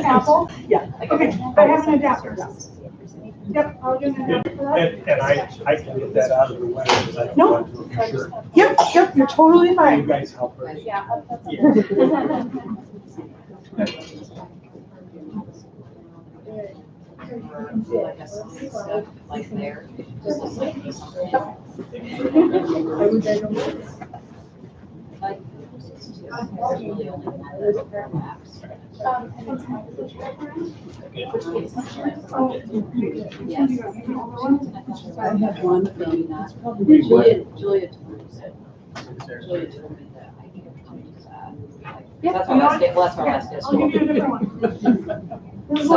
Apple? Yeah. Okay, I have an adapter. Yep, I'll get an adapter for that. And I can get that out of the way because I don't No. want to, for sure. Yep, you're totally You fine. guys help her. Yeah. Like there. I have one from Julia told me that. That's our last day. Well, that's our last day. I'll give you a different one. This is So,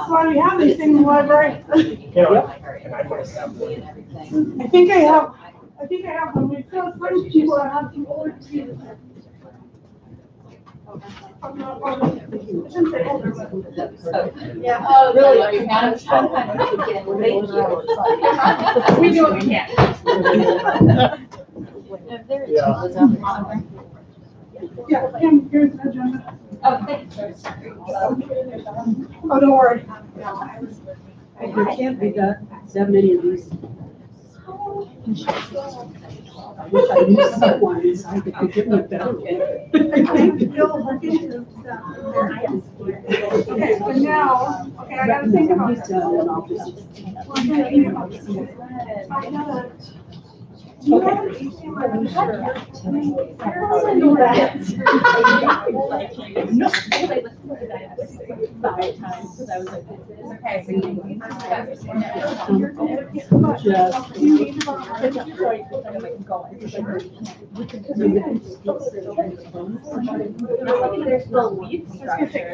why we have these things in the library. You know, and I might have one. I think I have them. We still some people that have some older computers. I shouldn't say older, but. Yeah, oh, really? You had them? Thank you. We do what we can. Yeah, Kim, here's the agenda. Oh, thanks. Oh, don't worry. There can't be that many of these. I wish I knew someone so I could give them a better one. I think Bill look into stuff. Okay, so now, okay, I gotta think about He's this. done, and I'll just. I gotta. Do you have an HDMI recorder? I don't know that.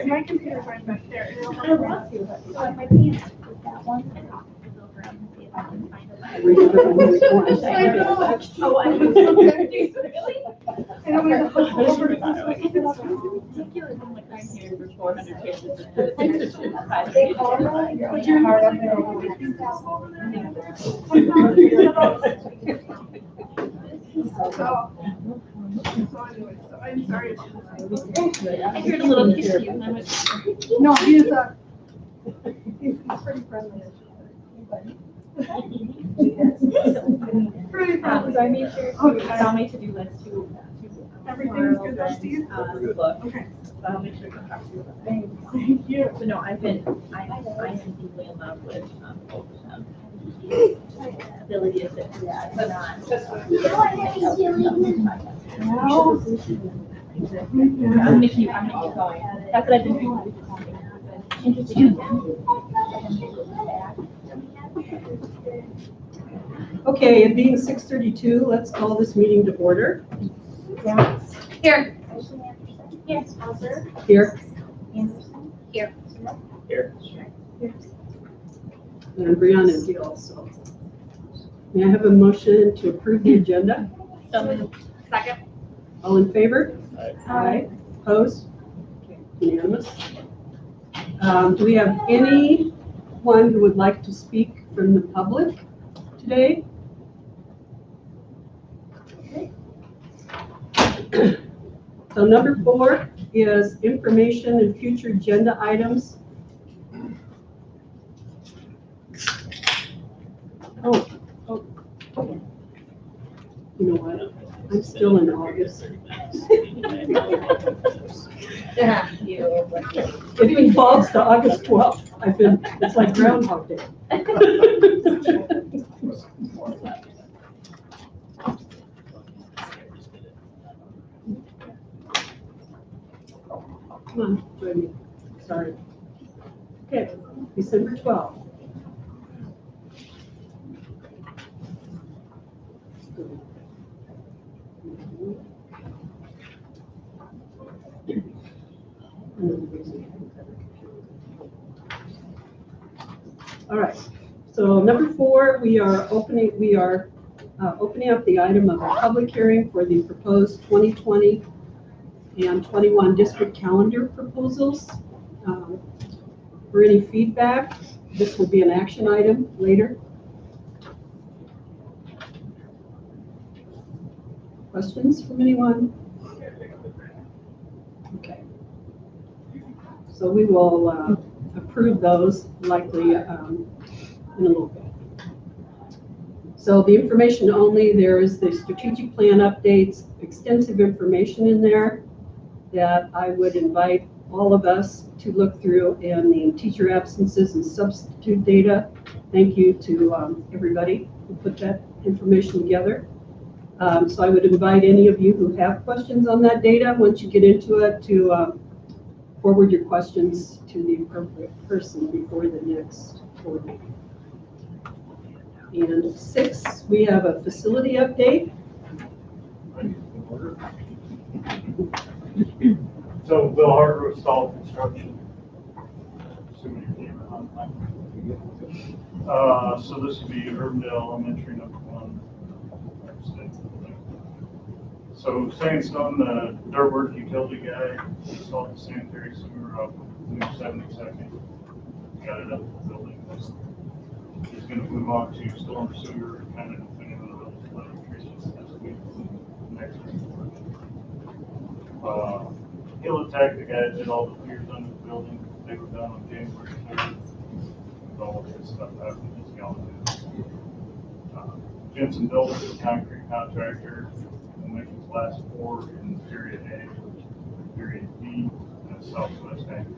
My computer's right back there. I'm sorry. I heard a little kiss you. No, he's pretty friendly. Pretty friendly. I made sure to, it's on my to-do list to Everything's good, though, Steve? look. Okay. I'll make sure to come back to you. Thank you. So no, I am deeply in love with, ability to sit through that, but not. I'm gonna keep going. That's what I've been doing. Interesting. Okay, it being 6:32, let's call this meeting to order. Here. Yes, Hauser. Here, Anderson. Here. Here. and Brianna is here also. May I have a motion to approve the agenda? Second. All in favor? Aye. Opposed? Unanimous. Do we have anyone who would like to speak from the public today? So number 4 is information and future agenda items. Oh. You know what? I'm still in August. If it falls to August 12th, it's like Groundhog Day. Come on, join me. Sorry. Okay, December 12th. All right, so number 4, we are opening up the item of a public hearing for the proposed 2020 and 21 district calendar proposals. For any feedback, this will be an action item later. Questions from anyone? Okay. So we will approve those likely in a little bit. So the information only, there is the strategic plan updates, extensive information in there that I would invite all of us to look through, and the teacher absences and substitute data. Thank you to everybody who put that information together. So I would invite any of you who have questions on that data, once you get into it, to forward your questions to the appropriate person before the next board meeting. And 6, we have a facility update. So Bill Harder installed construction. So this would be Urbandale Elementary #1. So sandstone, the dirt work utility guy installed the sanitary sewer up New 72nd. Got it up the building. He's going to move on to storm sewer, kind of depending on the electricians this week, next week. Tech, the guy that did all the piers under the building, they were done on January 3rd. With all of his stuff happening, he's gone. Jensen Builders, the concrete contractor, will make his last pour in period A, period B, and Southwest Bank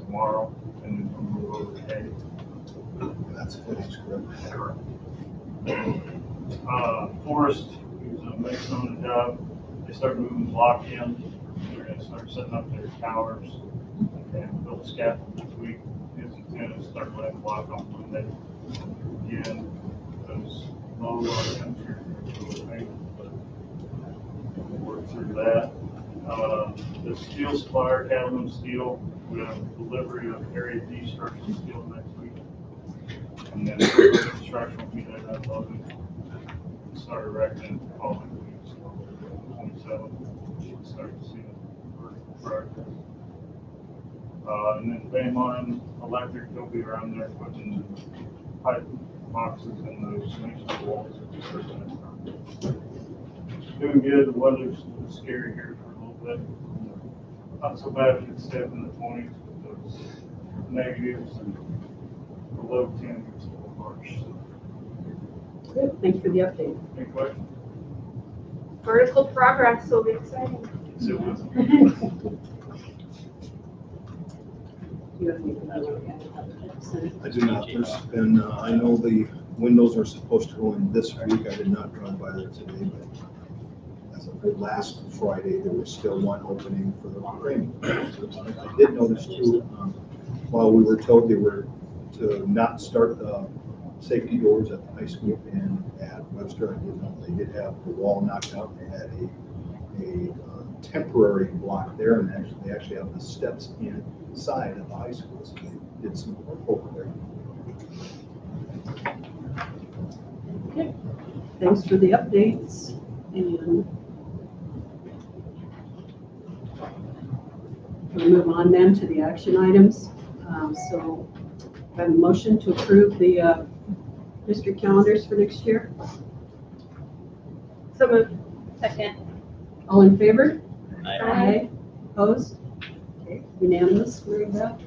tomorrow, and then we'll move over to A. That's finished, correct? Forrest, who's a mason on the job, they start moving block in. They're going to start setting up their towers and build a scaffold this week. His intent is to start laying block on Monday. Again, those low temperature, but we'll work through that. The steel supplier, Cattleman Steel, we have delivery of Area D structural steel next week. And then construction will be there that loaded. Start erecting the following week, so 27th, we should start to see the progress. And then mainline electric, they'll be around there putting pipe boxes in those cement walls. Doing good. The weather's scary here for a little bit. Not so bad if it's staying in the 20s, but those negatives and below 10 gets a little harsh. Good, thank you for the update. Any questions? Vertical progress will be exciting. So, You have anything you want to add? I do not. There's been, I know the windows are supposed to go in this week. I did not drive by there today, but as of last Friday, there was still one opening for the training. I did notice too, while we were told they were to not start the safety doors at the high school and at Webster, I did know they did have the wall knocked out. They had a temporary block there, and they actually have the steps inside of the high school, so they did some work over there. Okay, thanks for the updates. And we'll move on then to the action items. So I have a motion to approve the district calendars for next year. So moved. Second. All in favor? Aye. Opposed? Okay, unanimous, we're in that.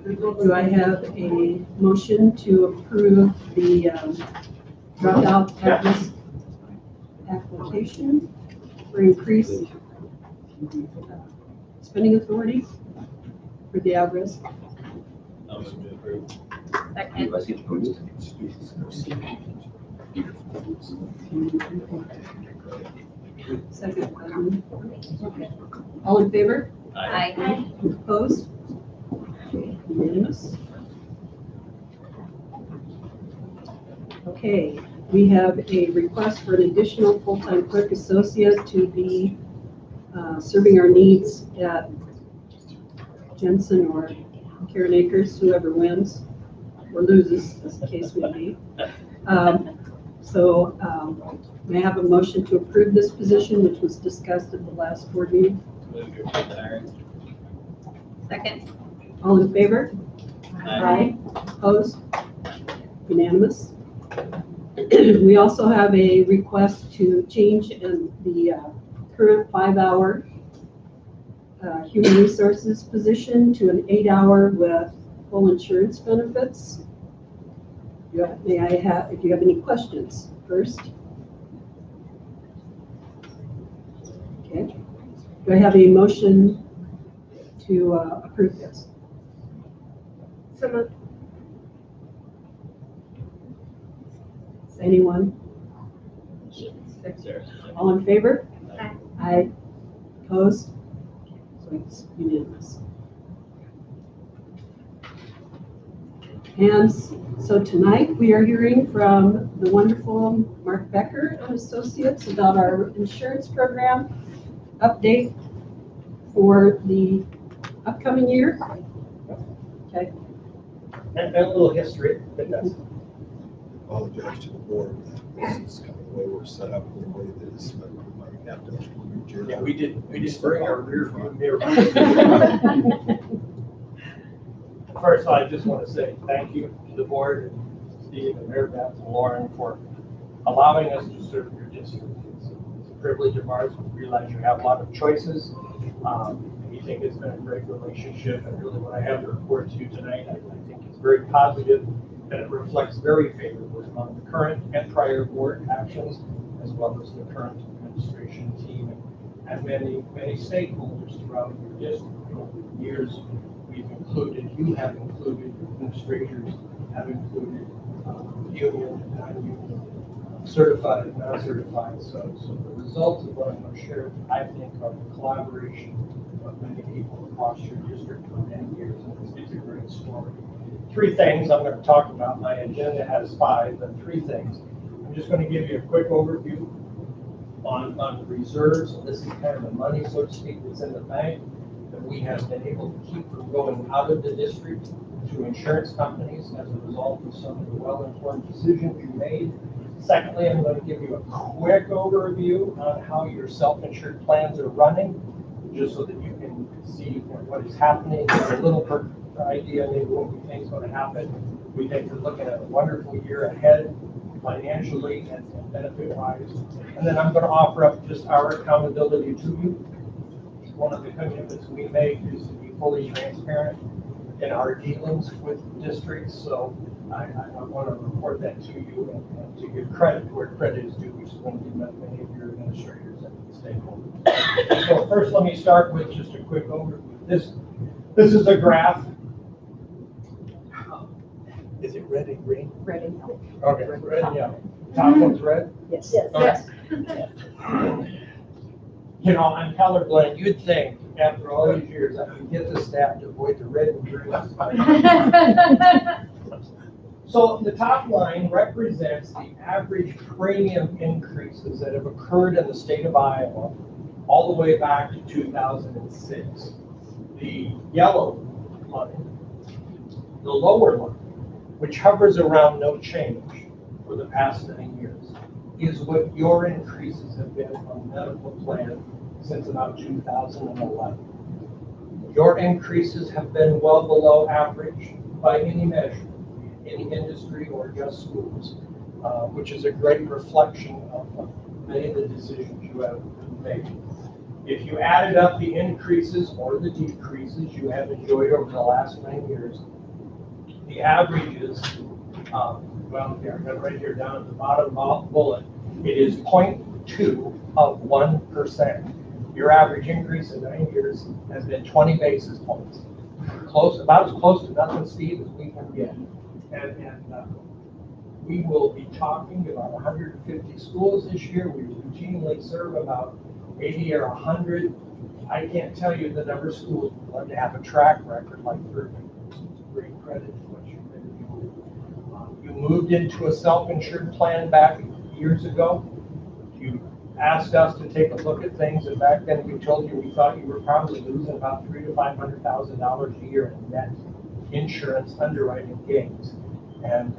Do I have a motion to approve the dropout at-risk application for increased spending authority for the at-risk? Second. All in favor? Aye. Opposed? Unanimous. Okay, we have a request for an additional full-time clerk associate to be serving our needs at Jensen or Karen Acres, whoever wins or loses, as the case may be. May I have a motion to approve this position, which was discussed at the last board meeting? Second. All in favor? Aye. Opposed? Unanimous? We also have a request to change in the current 5-hour human resources position to an 8-hour with full insurance benefits. May I have, if you have any questions first? Okay. Do I have a motion to approve this? Someone, Anyone? All in favor? Aye. Aye. Opposed? So it's unanimous. And so tonight we are hearing from the wonderful Mark Becker and Associates about our insurance program update for the upcoming year. Okay. And a little history, if that's. Apologize to the board. This is kind of the way we're set up, the way it is, but we might have to. Yeah, we did bring our rear view mirror. First, I just want to say thank you to the board, and Steve and Mayor Beth and Lauren for allowing us to serve your district. It's a privilege of ours. We realize you have a lot of choices. We think it's been a great relationship, and really what I have to report to you tonight, I think it's very positive, and it reflects very favorably on the current and prior board actions, as well as the current administration team and many stakeholders throughout your district. Over the years, we've included, you have included, administrators have included, union and non-union, certified and non-certified. So the results of what I'm going to share, I think, are the collaboration of many people across your district for many years, and it's a great story. 3 things I'm going to talk about. My agenda has 5, but 3 things. I'm just going to give you a quick overview on the reserves. This is kind of the money, so to speak, that's in the bank that we have been able to keep from going out of the district to insurance companies as a result of some of the well-informed decisions you made. Secondly, I'm going to give you a quick overview on how your self-insured plans are running, just so that you can see what is happening, a little idea maybe what we think is going to happen. We think we're looking at a wonderful year ahead, financially and benefit-wise. And then I'm going to offer up just our accountability to you. One of the commitments we make is to be fully transparent in our dealings with districts. So I want to report that to you and to give credit where credit is due, which is going to be many of your administrators and stakeholders. So first, let me start with just a quick overview. This is a graph. Is it red and green? Red and yellow. Okay, red and yellow. Top one's red? Yes. Okay. You know, I'm colorblind. You'd think after all these years I could get the staff to avoid the red and green. So the top line represents the average premium increases that have occurred in the state of Iowa all the way back to 2006. The yellow line, the lower line, which hovers around no change for the past 9 years, is what your increases have been on the medical plan since about 2011. Your increases have been well below average by any measure, any industry or just schools, which is a great reflection of many of the decisions you have made. If you added up the increases or the decreases you have enjoyed over the last 9 years, the averages, well, here, I've got it right here down at the bottom bullet, it is 0.2 of 1%. Your average increase in 9 years has been 20 basis points. Close, about as close to nothing, Steve, as we can get. And we will be talking about 150 schools this year. We routinely serve about 80 or 100. I can't tell you the number of schools would love to have a track record like Urbandale. Great credit to what you've been doing. You moved into a self-insured plan back years ago. You asked us to take a look at things, and back then we told you we thought you were probably losing about $300,000 to $500,000 a year in net insurance underwriting gains. And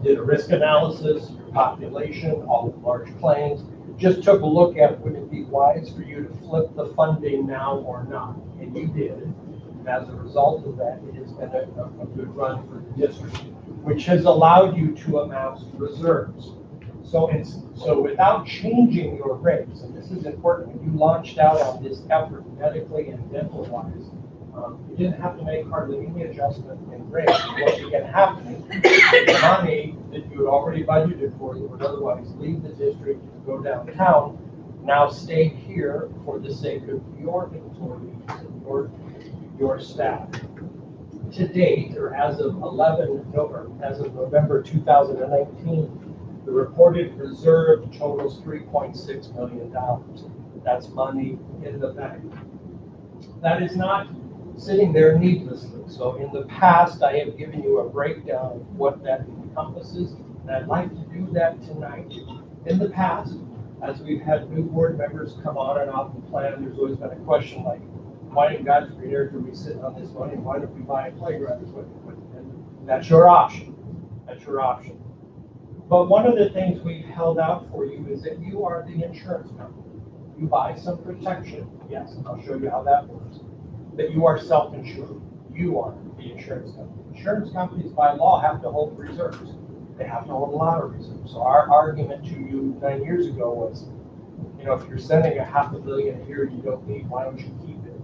did a risk analysis, your population, all the large claims, just took a look at would it be wise for you to flip the funding now or not, and you did. And as a result of that, it has been a good run for the district. which has allowed you to amass reserves. So without changing your rates, and this is important, when you launched out on this effort medically and dental-wise, you didn't have to make hardly any adjustment in rates. What began happening, the money that you had already budgeted for, that would otherwise leave the district to go downtown, now stayed here for the sake of your employees and your staff. To date, or as of November 2019, the reported reserve totals $3.6 million. That's money in the bank. That is not sitting there needlessly. So in the past, I have given you a breakdown of what that encompasses, and I'd like to do that tonight. In the past, as we've had new board members come on and off the plan, there's always been a question like, why in God's green earth are we sitting on this money? Why don't we buy a playground? And that's your option. That's your option. But one of the things we've held out for you is that you are the insurance company. You buy some protection. Yes, I'll show you how that works. But you are self-insured. You are the insurance company. Insurance companies by law have to hold reserves. They have to hold a lot of reserves. So our argument to you 9 years ago was, you know, if you're sending $500 million a year you don't need, why don't you keep it?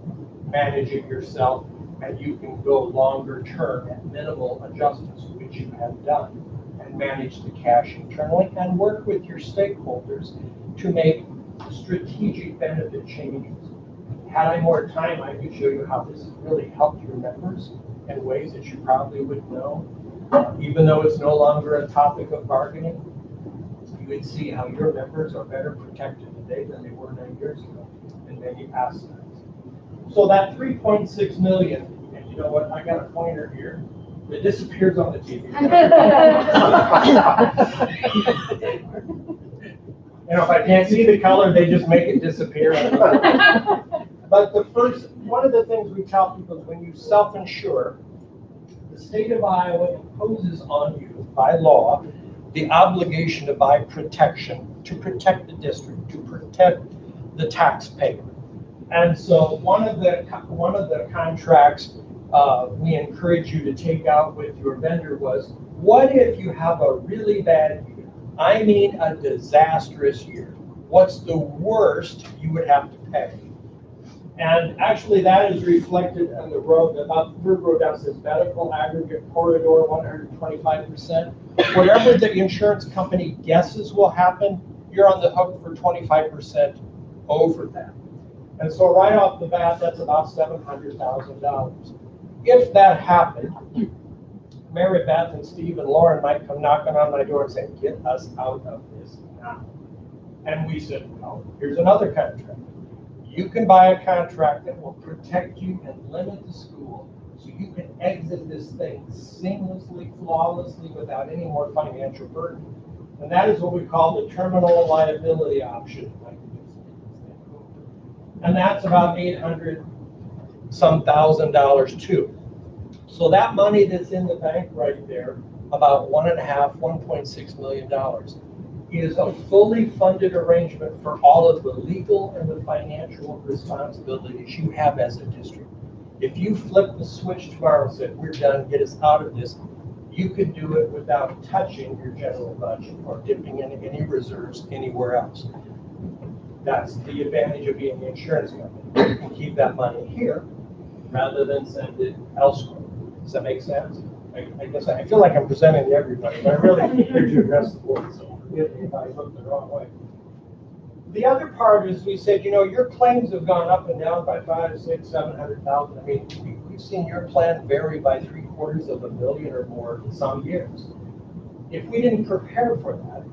Manage it yourself, and you can go longer term at minimal adjustments, which you have done, and manage the cash internally and work with your stakeholders to make strategic benefit changes. Had I more time, I could show you how this has really helped your members in ways that you probably would know. Even though it's no longer a topic of bargaining, you would see how your members are better protected today than they were 9 years ago in many aspects. So that 3.6 million, and you know what, I got a pointer here. It disappears on the TV. You know, if I can't see the color, they just make it disappear. But one of the things we tell people is when you self-insure, the state of Iowa imposes on you by law the obligation to buy protection to protect the district, to protect the taxpayer. And so one of the contracts we encourage you to take out with your vendor was, what if you have a really bad year? I mean a disastrous year. What's the worst you would have to pay? And actually that is reflected on the road, about the third row down says medical aggregate corridor 125%. Whatever the insurance company guesses will happen, you're on the hook for 25% over that. And so right off the bat, that's about $700,000. If that happened, Mary Beth and Steve and Lauren might come knocking on my door and say, get us out of this now. And we said, no, here's another contract. You can buy a contract that will protect you and limit the school so you can exit this thing seamlessly, flawlessly, without any more financial burden. And that is what we call the terminal liability option. And that's about $800-some thousand too. So that money that's in the bank right there, about $1.6 million, is a fully funded arrangement for all of the legal and the financial responsibilities you have as a district. If you flip the switch tomorrow and said, we're done, get us out of this, you could do it without touching your general budget or dipping into any reserves anywhere else. That's the advantage of being an insurance company. You can keep that money here rather than send it elsewhere. Does that make sense? I guess I feel like I'm presenting to everybody, but I really here to address the board, so if I look the wrong way. The other part is we said, you know, your claims have gone up and down by 500, 600, 700,000. I mean, we've seen your plan vary by $750,000 or more in some years. If we didn't prepare for that,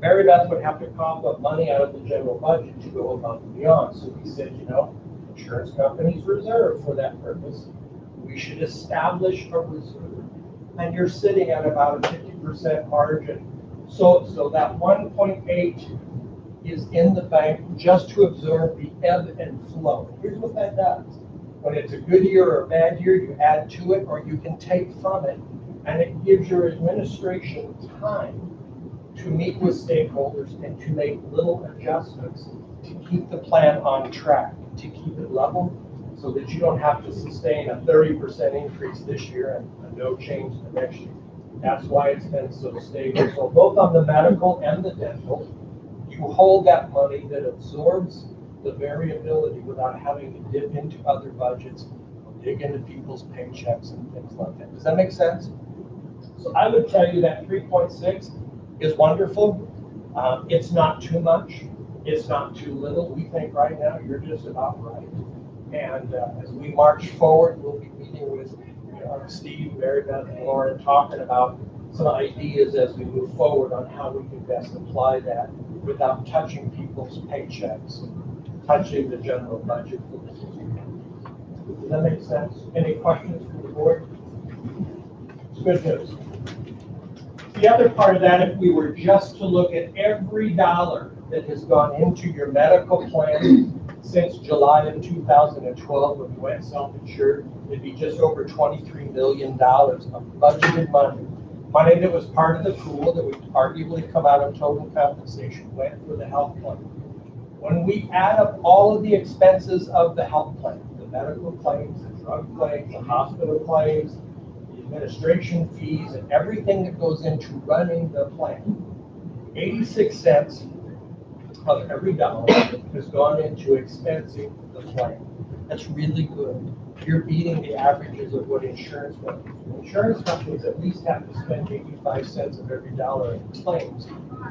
Mary Beth would have to cough up money out of the general budget to go above and beyond. So we said, you know, insurance companies reserve for that purpose. We should establish a reserve. And you're sitting at about a 50% margin. So that 1.8 is in the bank just to absorb the ebb and flow. Here's what that does. When it's a good year or a bad year, you add to it or you can take from it. And it gives your administration time to meet with stakeholders and to make little adjustments to keep the plan on track, to keep it level, so that you don't have to sustain a 30% increase this year and have no change the next year. That's why it's been so stable. So both on the medical and the dental, you hold that money that absorbs the variability without having to dip into other budgets or dig into people's paychecks and things like that. Does that make sense? So I would tell you that 3.6 is wonderful. It's not too much. It's not too little. We think right now you're just about right. And as we march forward, we'll be meeting with Steve, Mary Beth, and Lauren, talking about some ideas as we move forward on how we can best apply that without touching people's paychecks, touching the general budget. Does that make sense? Any questions from the board? It's good news. The other part of that, if we were just to look at every dollar that has gone into your medical plan since July of 2012 when you went self-insured, it'd be just over $23 million of budgeted money. Money that was part of the pool that would arguably come out of total compensation went for the health plan. When we add up all of the expenses of the health plan, the medical claims, the drug claims, the hospital claims, the administration fees, and everything that goes into running the plan, 86 cents of every dollar has gone into expensing the plan. That's really good. You're beating the averages of what insurance companies. Insurance companies at least have to spend 85 cents of every dollar in claims.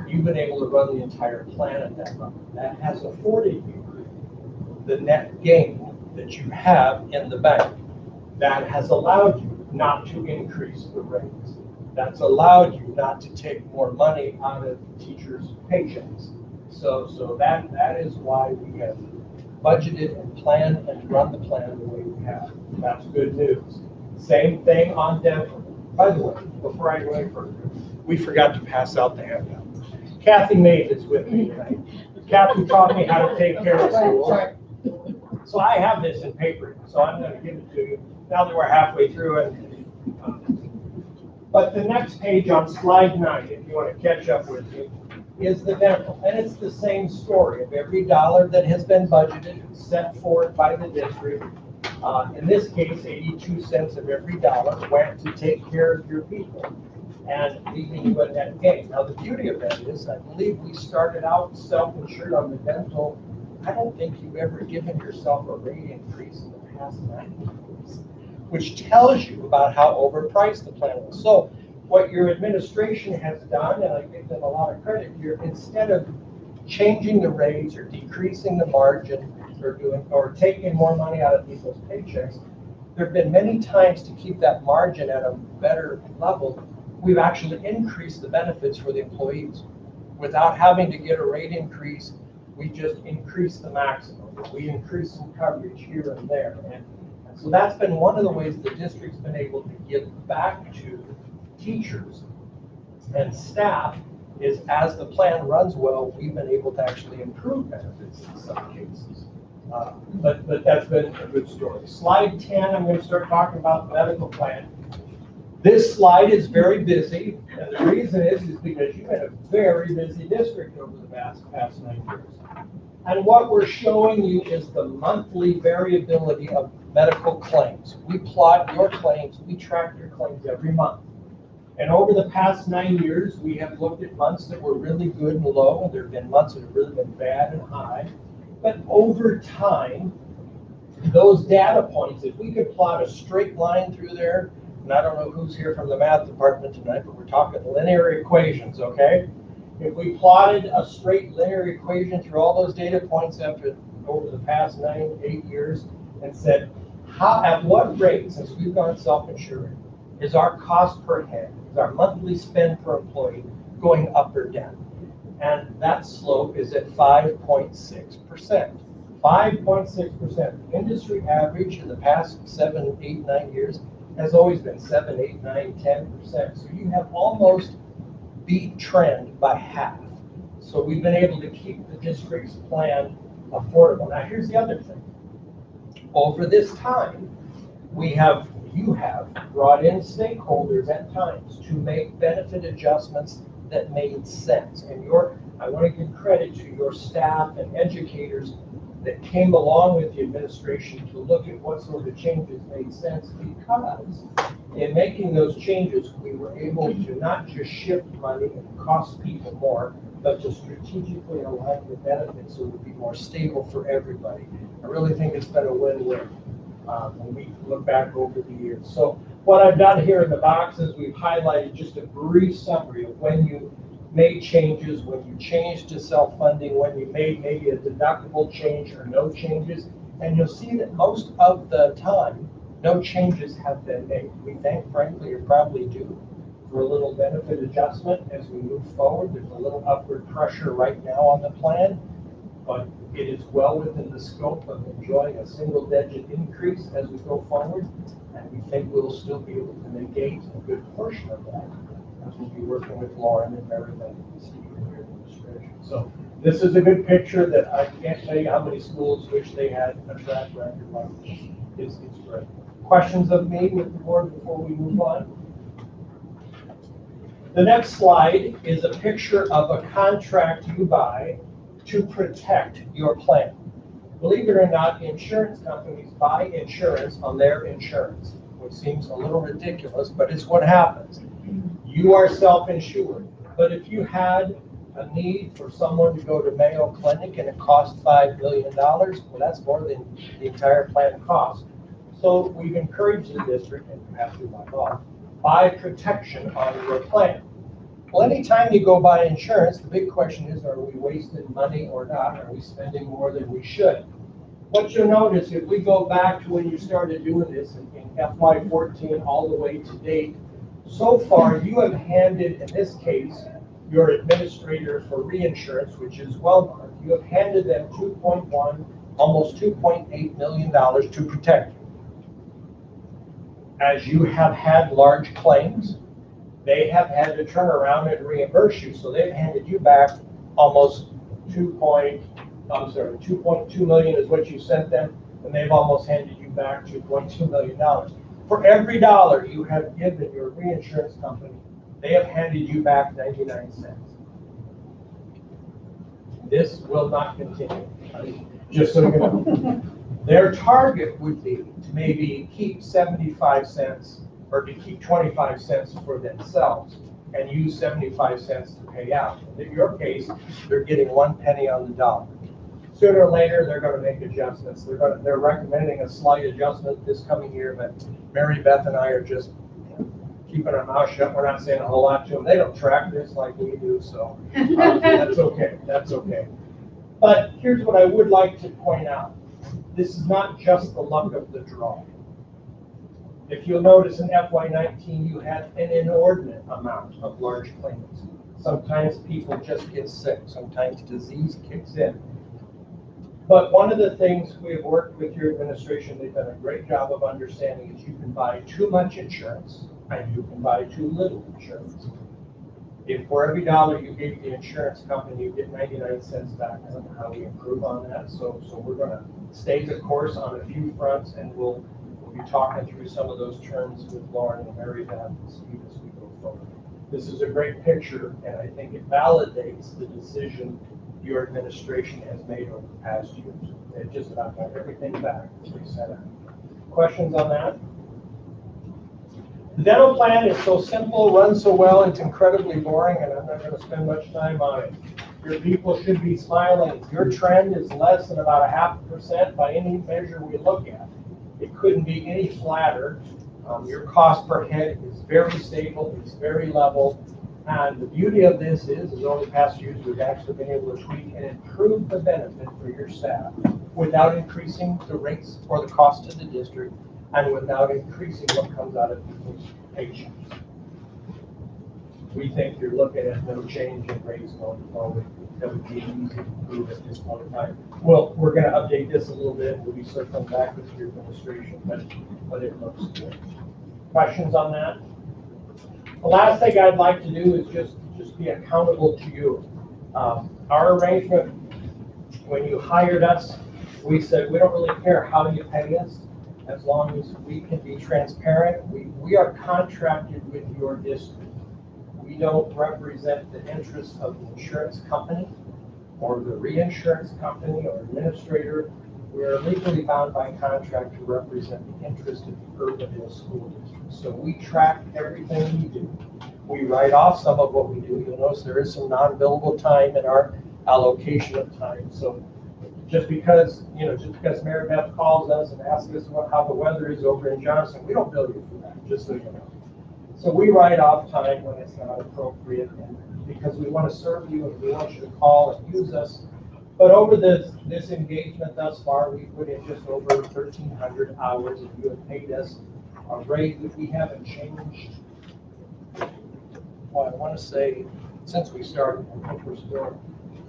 You've been able to run the entire plan at that level. That has afforded you the net gain that you have in the bank. That has allowed you not to increase the rates. That's allowed you not to take more money out of teachers' paychecks. So that is why we have budgeted and planned and run the plan the way we have. That's good news. Same thing on dental. By the way, before I go any further, we forgot to pass out the handout. Kathy Mays is with me tonight. Kathy taught me how to take care of school. So I have this in paper, so I'm going to give it to you now that we're halfway through it. But the next page on slide 9, if you want to catch up with me, is the dental. And it's the same story of every dollar that has been budgeted, set forth by the district. In this case, 82 cents of every dollar went to take care of your people and leaving you a net gain. Now, the beauty of that is, I believe we started out self-insured on the dental. I don't think you've ever given yourself a rate increase in the past 9 years, which tells you about how overpriced the plan was. So what your administration has done, and I give them a lot of credit here, instead of changing the rates or decreasing the margin or taking more money out of people's paychecks, there have been many times to keep that margin at a better level. We've actually increased the benefits for the employees. Without having to get a rate increase, we just increase the maximum. We increase some coverage here and there. And so that's been one of the ways the district's been able to give back to teachers and staff, is as the plan runs well, we've been able to actually improve benefits in some cases. But that's been a good story. Slide 10, I'm going to start talking about the medical plan. This slide is very busy, and the reason is because you've been a very busy district over the past 9 years. And what we're showing you is the monthly variability of medical claims. We plot your claims, we track your claims every month. And over the past 9 years, we have looked at months that were really good and low, and there have been months that have really been bad and high. But over time, those data points, if we could plot a straight line through there, and I don't know who's here from the math department tonight, but we're talking linear equations, okay? If we plotted a straight linear equation through all those data points over the past 8 years and said, at what rate, since we've gone self-insured, is our cost per head, is our monthly spend per employee going up or down? And that slope is at 5.6%. 5.6%. The industry average in the past 7, 8, 9 years has always been 7, 8, 9, 10%. So you have almost beat trend by half. So we've been able to keep the district's plan affordable. Now here's the other thing. Over this time, you have brought in stakeholders at times to make benefit adjustments that made sense. And I want to give credit to your staff and educators that came along with the administration to look at what sort of changes made sense, because in making those changes, we were able to not just shift money and cost people more, but to strategically align the benefits so it would be more stable for everybody. I really think it's been a win-win when we look back over the years. So what I've done here in the box is we've highlighted just a brief summary of when you made changes, when you changed to self-funding, when you made maybe a deductible change or no changes. And you'll see that most of the time, no changes have been made. We think, frankly, you're probably due for a little benefit adjustment as we move forward. There's a little upward pressure right now on the plan, but it is well within the scope of enjoying a single-digit increase as we go forward. And we think we'll still be able to negate a good portion of that as we'll be working with Lauren and Mary Beth and Steve in your administration. So this is a good picture that I can't tell you how many schools wish they had a track record like this. It's great. Questions of me with the board before we move on? The next slide is a picture of a contract you buy to protect your plan. Believe it or not, insurance companies buy insurance on their insurance, which seems a little ridiculous, but it's what happens. You are self-insured, but if you had a need for someone to go to Mayo Clinic and it costs $5 million, well, that's more than the entire plan cost. So we've encouraged the district, and you have to by law, buy protection on your plan. Well, anytime you go buy insurance, the big question is, are we wasting money or not? Are we spending more than we should? What you'll notice, if we go back to when you started doing this in FY14 all the way to date, so far you have handed, in this case, your administrator for reinsurance, which is Wellmark, you have handed them $2.1, almost $2.8 million to protect you. As you have had large claims, they have had to turn around and reimburse you. So they've handed you back almost 2.2 million is what you sent them, and they've almost handed you back $2.2 million. For every dollar you have given your reinsurance company, they have handed you back 99 cents. This will not continue, just so you know. Their target would be to maybe keep 75 cents or to keep 25 cents for themselves and use 75 cents to pay out. In your case, they're getting 1 penny on the dollar. Sooner or later, they're going to make adjustments. They're recommending a slight adjustment this coming year, but Mary Beth and I are just keeping our mouth shut. We're not saying a whole lot to them. They don't track this like we do, so that's okay. That's okay. But here's what I would like to point out. This is not just the luck of the draw. If you'll notice in FY19, you had an inordinate amount of large claims. Sometimes people just get sick. Sometimes disease kicks in. But one of the things we've worked with your administration, they've done a great job of understanding, is you can buy too much insurance and you can buy too little insurance. If for every dollar you gave the insurance company, you get 99 cents back. I don't know how we improve on that. So we're going to stay the course on a few fronts, and we'll be talking through some of those terms with Lauren and Mary Beth and Steve as we go forward. This is a great picture, and I think it validates the decision your administration has made over the past years. It just about got everything back as we set out. Questions on that? The dental plan is so simple, runs so well, it's incredibly boring, and I'm not going to spend much time on it. Your people should be smiling. Your trend is less than about 0.5% by any measure we look at. It couldn't be any flatter. Your cost per head is very stable, it's very level. And the beauty of this is over the past years, we've actually been able to tweak and improve the benefit for your staff without increasing the rates or the cost to the district and without increasing what comes out of people's paychecks. We think you're looking at no change in rates going forward. That would be easy to prove at this point in time. Well, we're going to update this a little bit. We'll be circling back with your administration, but it looks good. Questions on that? The last thing I'd like to do is just be accountable to you. Our arrangement, when you hired us, we said we don't really care how you pay us as long as we can be transparent. We are contracted with your district. We don't represent the interests of the insurance company or the reinsurance company or administrator. we are legally bound by contract to represent the interest of the Urbandale School District. So we track everything we do. We write off some of what we do. You'll notice there is some non-billable time in our allocation of time. So just because Mary Beth calls us and asks us how the weather is over in Johnson, we don't bill you for that, just so you know. So we write off time when it's not appropriate, and because we want to serve you and we want you to call and use us. But over this engagement thus far, we put in just over 1,300 hours, and you have paid us a rate that we haven't changed. Well, I want to say since we started, I think we're still,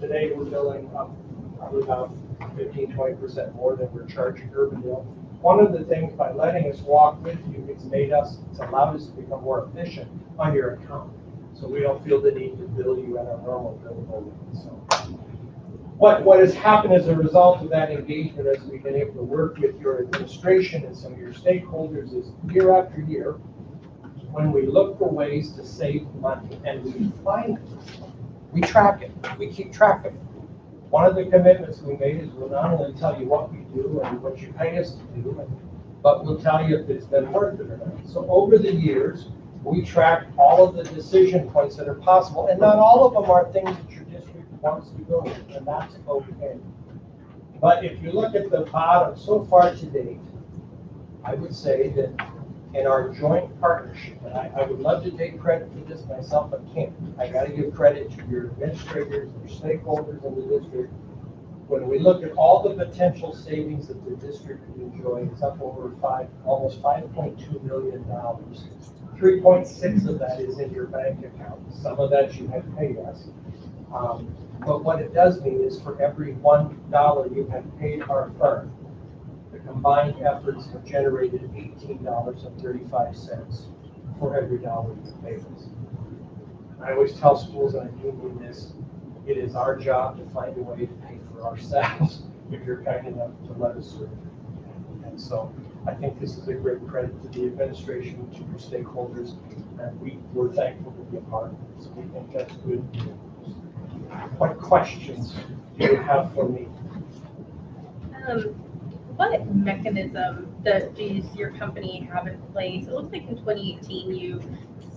today we're billing up probably about 15–20% more than we're charging Urbandale. One of the things, by letting us walk with you, it's allowed us to become more efficient on your account. So we don't feel the need to bill you at our normal billable rate. So what has happened as a result of that engagement, as we've been able to work with your administration and some of your stakeholders, is year after year, when we look for ways to save money and we find it, we track it. We keep track of it. One of the commitments we made is we'll not only tell you what we do and what you pay us to do, but we'll tell you if it's been worth it or not. So over the years, we track all of the decision points that are possible, and not all of them are things that your district wants to go with, and that's okay. But if you look at the bottom, so far to date, I would say that in our joint partnership, and I would love to take credit for this myself, but can't. I got to give credit to your administrators, your stakeholders in the district. When we look at all the potential savings that the district could enjoy, it's up over almost $5.2 million. 3.6 of that is in your bank account. Some of that you have paid us. But what it does mean is for every $1 you have paid our firm, the combined efforts have generated $18.35 for every dollar you pay us. I always tell schools, and I do mean this, it is our job to find a way to pay for ourselves if you're kind enough to let us serve. And so I think this is a great credit to the administration, to your stakeholders, and we're thankful to be a part of it. So we think that's good. What questions do you have for me? What mechanism does your company have in place? It looks like in 2018 you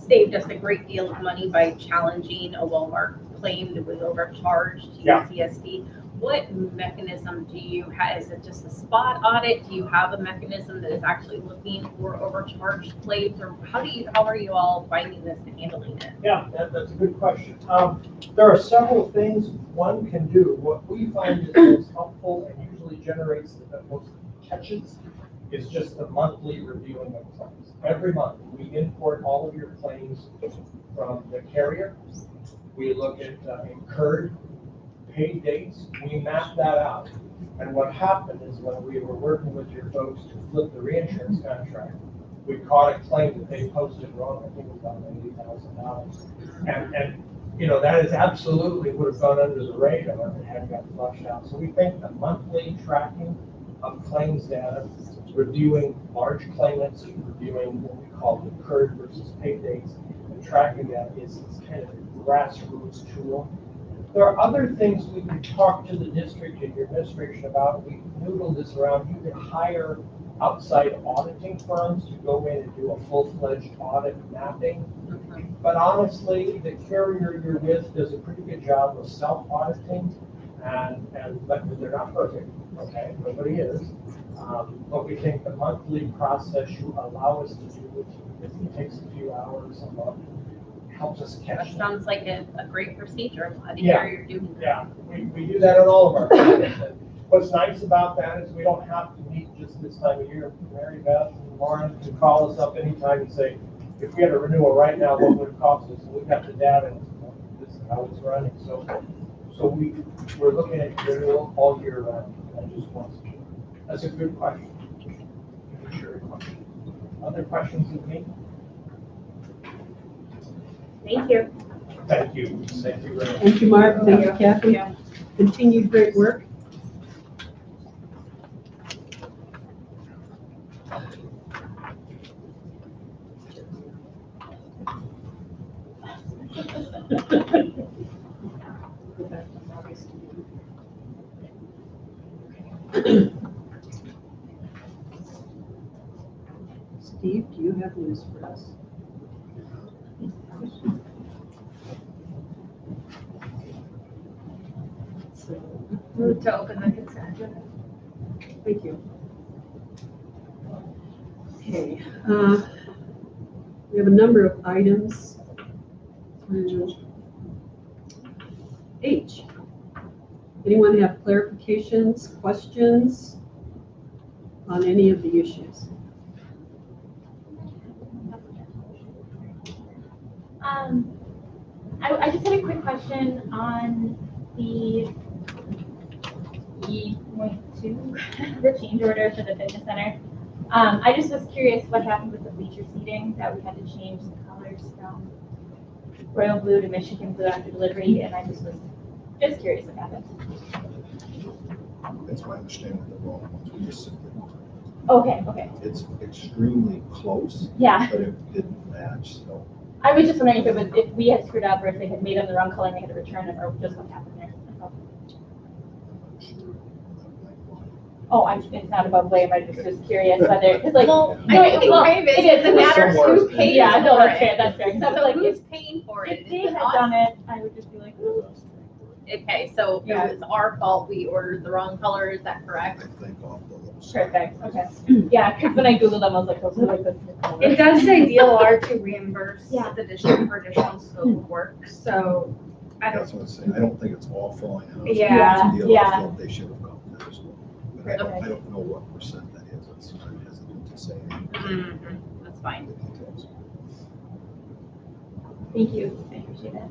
saved us a great deal of money by challenging a Walmart claim that was overcharged to CSD. What mechanism do you have? Is it just a spot audit? Do you have a mechanism that is actually looking for overcharged claims, or how are you all finding this and handling it? Yeah, that's a good question. There are several things one can do. What we find is most helpful and usually generates the most catches is just the monthly reviewing of claims. Every month, we import all of your claims from the carrier. We look at incurred paid dates. We map that out. And what happened is when we were working with your folks to flip the reinsurance contract, we caught a claim that they posted wrong. I think it was about $90,000. And that is absolutely would have gone under the radar if it hadn't got flushed out. So we think the monthly tracking of claims data, reviewing large claimants, reviewing what we call incurred versus paid dates, and tracking that is kind of a grassroots tool. There are other things we can talk to the district and your administration about. We noodle this around. You can hire outside auditing firms to go in and do a full-fledged audit mapping. But honestly, the carrier you're with does a pretty good job of self-auditing, but they're not perfect. Okay, nobody is. But we think the monthly process you allow us to do it takes a few hours a month. Helps us catch That sounds like a great procedure. I'm glad to Yeah. hear you're doing that. Yeah, we do that on all of our projects. And what's nice about that is we don't have to meet just this time of year. Mary Beth and Lauren can call us up anytime and say, if we had a renewal right now, what would it cost us? And we've got the data, and this is how it's running. So we're looking at renewal all year round. That's a good question. Sure. Other questions of me? Thank you. Thank you. Thank you very much. Thank you, Mark. Thank you, Kathy. Continued great work. news for us. So, Move to open the consent agenda. thank you. Okay, we have a number of items through H. Anyone have clarifications, questions on any of the issues? I just had a quick question on the E.2, the change order for the fitness center. I just was curious what happened with the bleacher seating, that we had to change the colors from royal blue to Michigan blue after delivery, and I just was curious what happened. That's my understanding of the wrong ones. We just simply, Okay. it's extremely close, Yeah, but it didn't match, so. I was just wondering if we had screwed up or if they had made them the wrong color and they had to return them, or just what happened there. Oh, it's not about blame, I just was curious whether, because like. Well, no, I think part of it it is, doesn't matter Somewhere. who pays Yeah, no, for that's it. fair, that's fair. 'Cause I feel like Who's if paying for it? they Is it had us? done it, I would just be like, ooh. Okay, so Yeah. it was our fault, we ordered the wrong color, is that I correct? think off the little. Perfect, okay. Yeah, because when I Googled them, I was like, those are like the color. It does say DLR to reimburse Yeah. the district for additional scope of work, so I That's don't, what I'm saying. I don't think it's all falling out. Yeah, It's a deal. yeah. I felt they should have gone there as well. But I don't know what percent that is. It's I'm hesitant to say. That's fine. The details. Thank you, I appreciate it.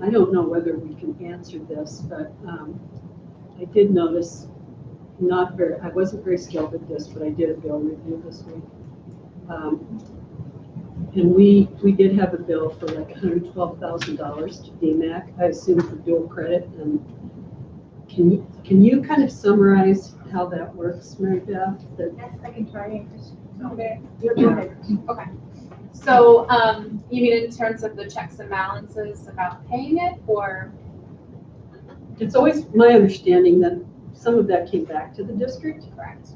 I don't know whether we can answer this, but I did notice, I wasn't very skilled at this, but I did a bill review this week. And we did have a bill for like $112,000 to DMAC, I assume for dual credit. And can you kind of summarize how that works, Mary Beth? yes, I can try and just, okay. Okay. So, you mean in terms of the checks and balances about paying it, or? It's always my understanding that some of that came back to the district. Correct.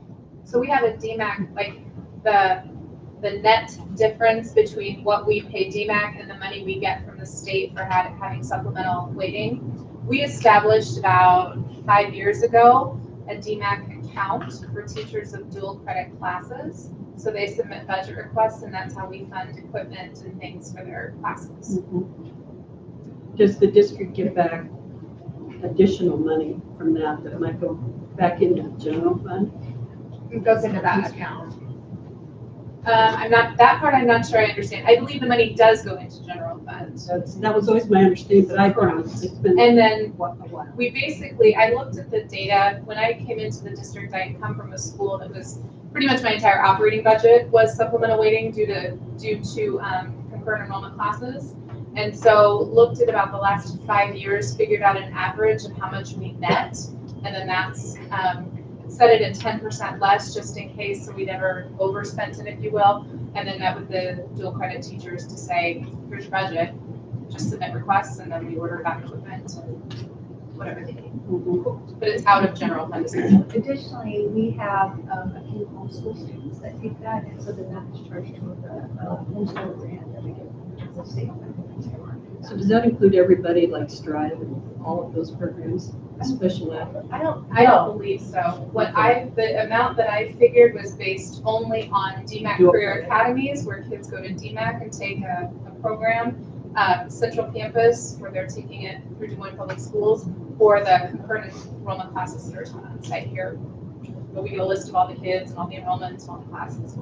So we have a DMAC, like the net difference between what we pay DMAC and the money we get from the state for having supplemental weighting. We established about 5 years ago a DMAC account for teachers of dual credit classes. So they submit budget requests, and that's how we fund equipment and things for their classes. Does the district get back additional money from that might go back into the general fund? It goes into that account. I'm not sure I understand. I believe the money does go into general fund. That was always my understanding, but it's been And then a while. we basically, I looked at the data. When I came into the district, I come from a school that was pretty much my entire operating budget was supplemental weighting due to concurrent enrollment classes. And so looked at about the last 5 years, figured out an average of how much we net, and then that's set it at 10% less just in case, so we never overspent it, if you will. And then met with the dual credit teachers to say, here's your budget, just submit requests, and then we order back equipment and whatever they need. But it's out of general fund essentially. Additionally, we have a few homeschool students that take that, and so then that is charged to the homeschool grant that we get from the state. So does that include everybody like Strive and all of those programs, special ed? I don't believe so. The amount that I figured was based only on DMAC Dual career credit. academies where kids go to DMAC and take a program, Central Campus where they're taking it through Des Moines Public Schools, or the concurrent enrollment classes that are taught on site here. But we get a list of all the kids and all the enrollments and all the classes.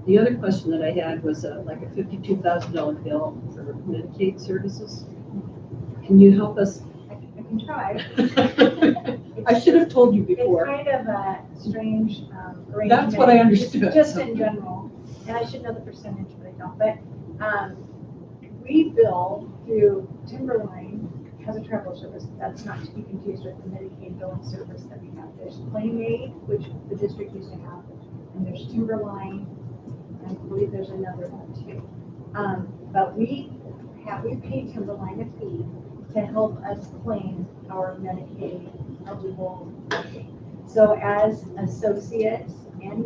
The other question that I had was like a $52,000 bill for Medicaid services. Can you help us? I can try. I should have told you It's before. kind of a strange arrangement. That's what I understood. Just in general, and I should know the percentage, but I don't. But we bill through Timberline has a travel service. That's not to be confused with the Medicaid billing service that we have. There's PlayMaid, which the district used to have, and there's Timberline. I believe there's another one too. But we pay Timberline a fee, to help us claim our Medicaid eligible funding. So as associates and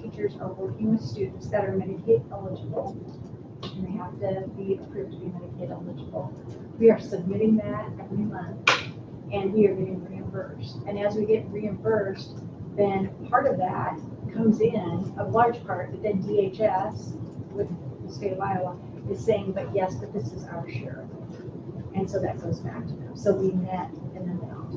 teachers are working with students that are Medicaid eligible, and they have to be approved to be Medicaid eligible, we are submitting that every month, and we are getting reimbursed. And as we get reimbursed, then part of that comes in, a large part, but then DHS with the state of Iowa is saying, but yes, but this is our share. And so that goes back to them. So we net an amount.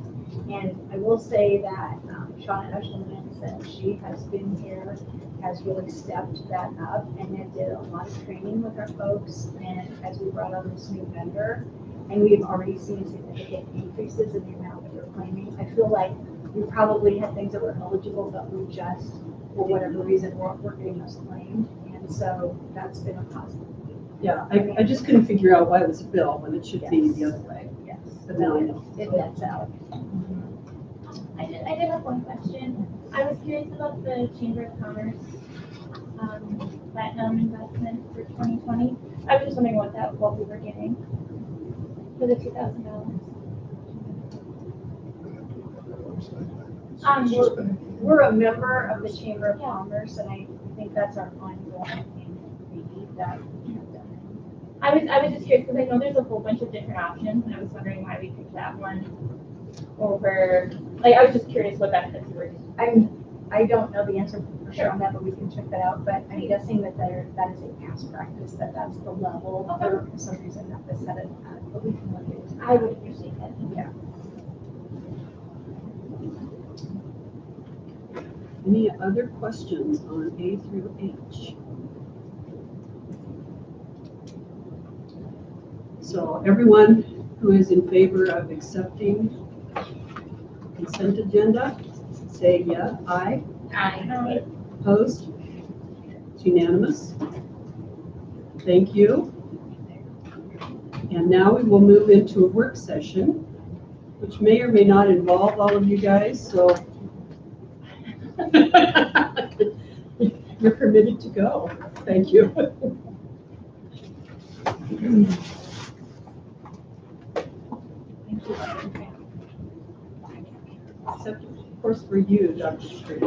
And I will say that Shauna Ushelman said she has been here, has really stepped that up, and then did a lot of training with our folks. And as we brought on this new vendor, and we've already seen significant increases in the amount that we're claiming. I feel like we probably had things that were eligible, but we just, for whatever reason, we're getting those claimed. And so that's been a positive. Yeah, I just couldn't figure out why it was a bill when it should be the other way. Yes. But now I know. It nets out. I did have one question. I was curious about the Chamber of Commerce platinum investment for 2020. I was just wondering what we were getting for the $2,000. We're a member of the Chamber of Commerce, and I think that's our ongoing fee that we have done. I was just curious because I know there's a whole bunch of different options, and I was wondering why we picked that one over. Like, I was just curious what benefits we were. I don't know the answer for sure on that, but we can check that out. But I'm guessing that that is a past practice, that's the level. Okay. Or for some reason that they set it at, but we can look into that. I would appreciate that. Yeah. Any other questions on A through H? So everyone who is in favor of accepting consent agenda, say yeah, aye. Aye. Opposed? It's unanimous. Thank you. And now we will move into a work session, which may or may not involve all of you guys, so you're permitted to go. Thank you. Except, of course, for you, Dr. Street.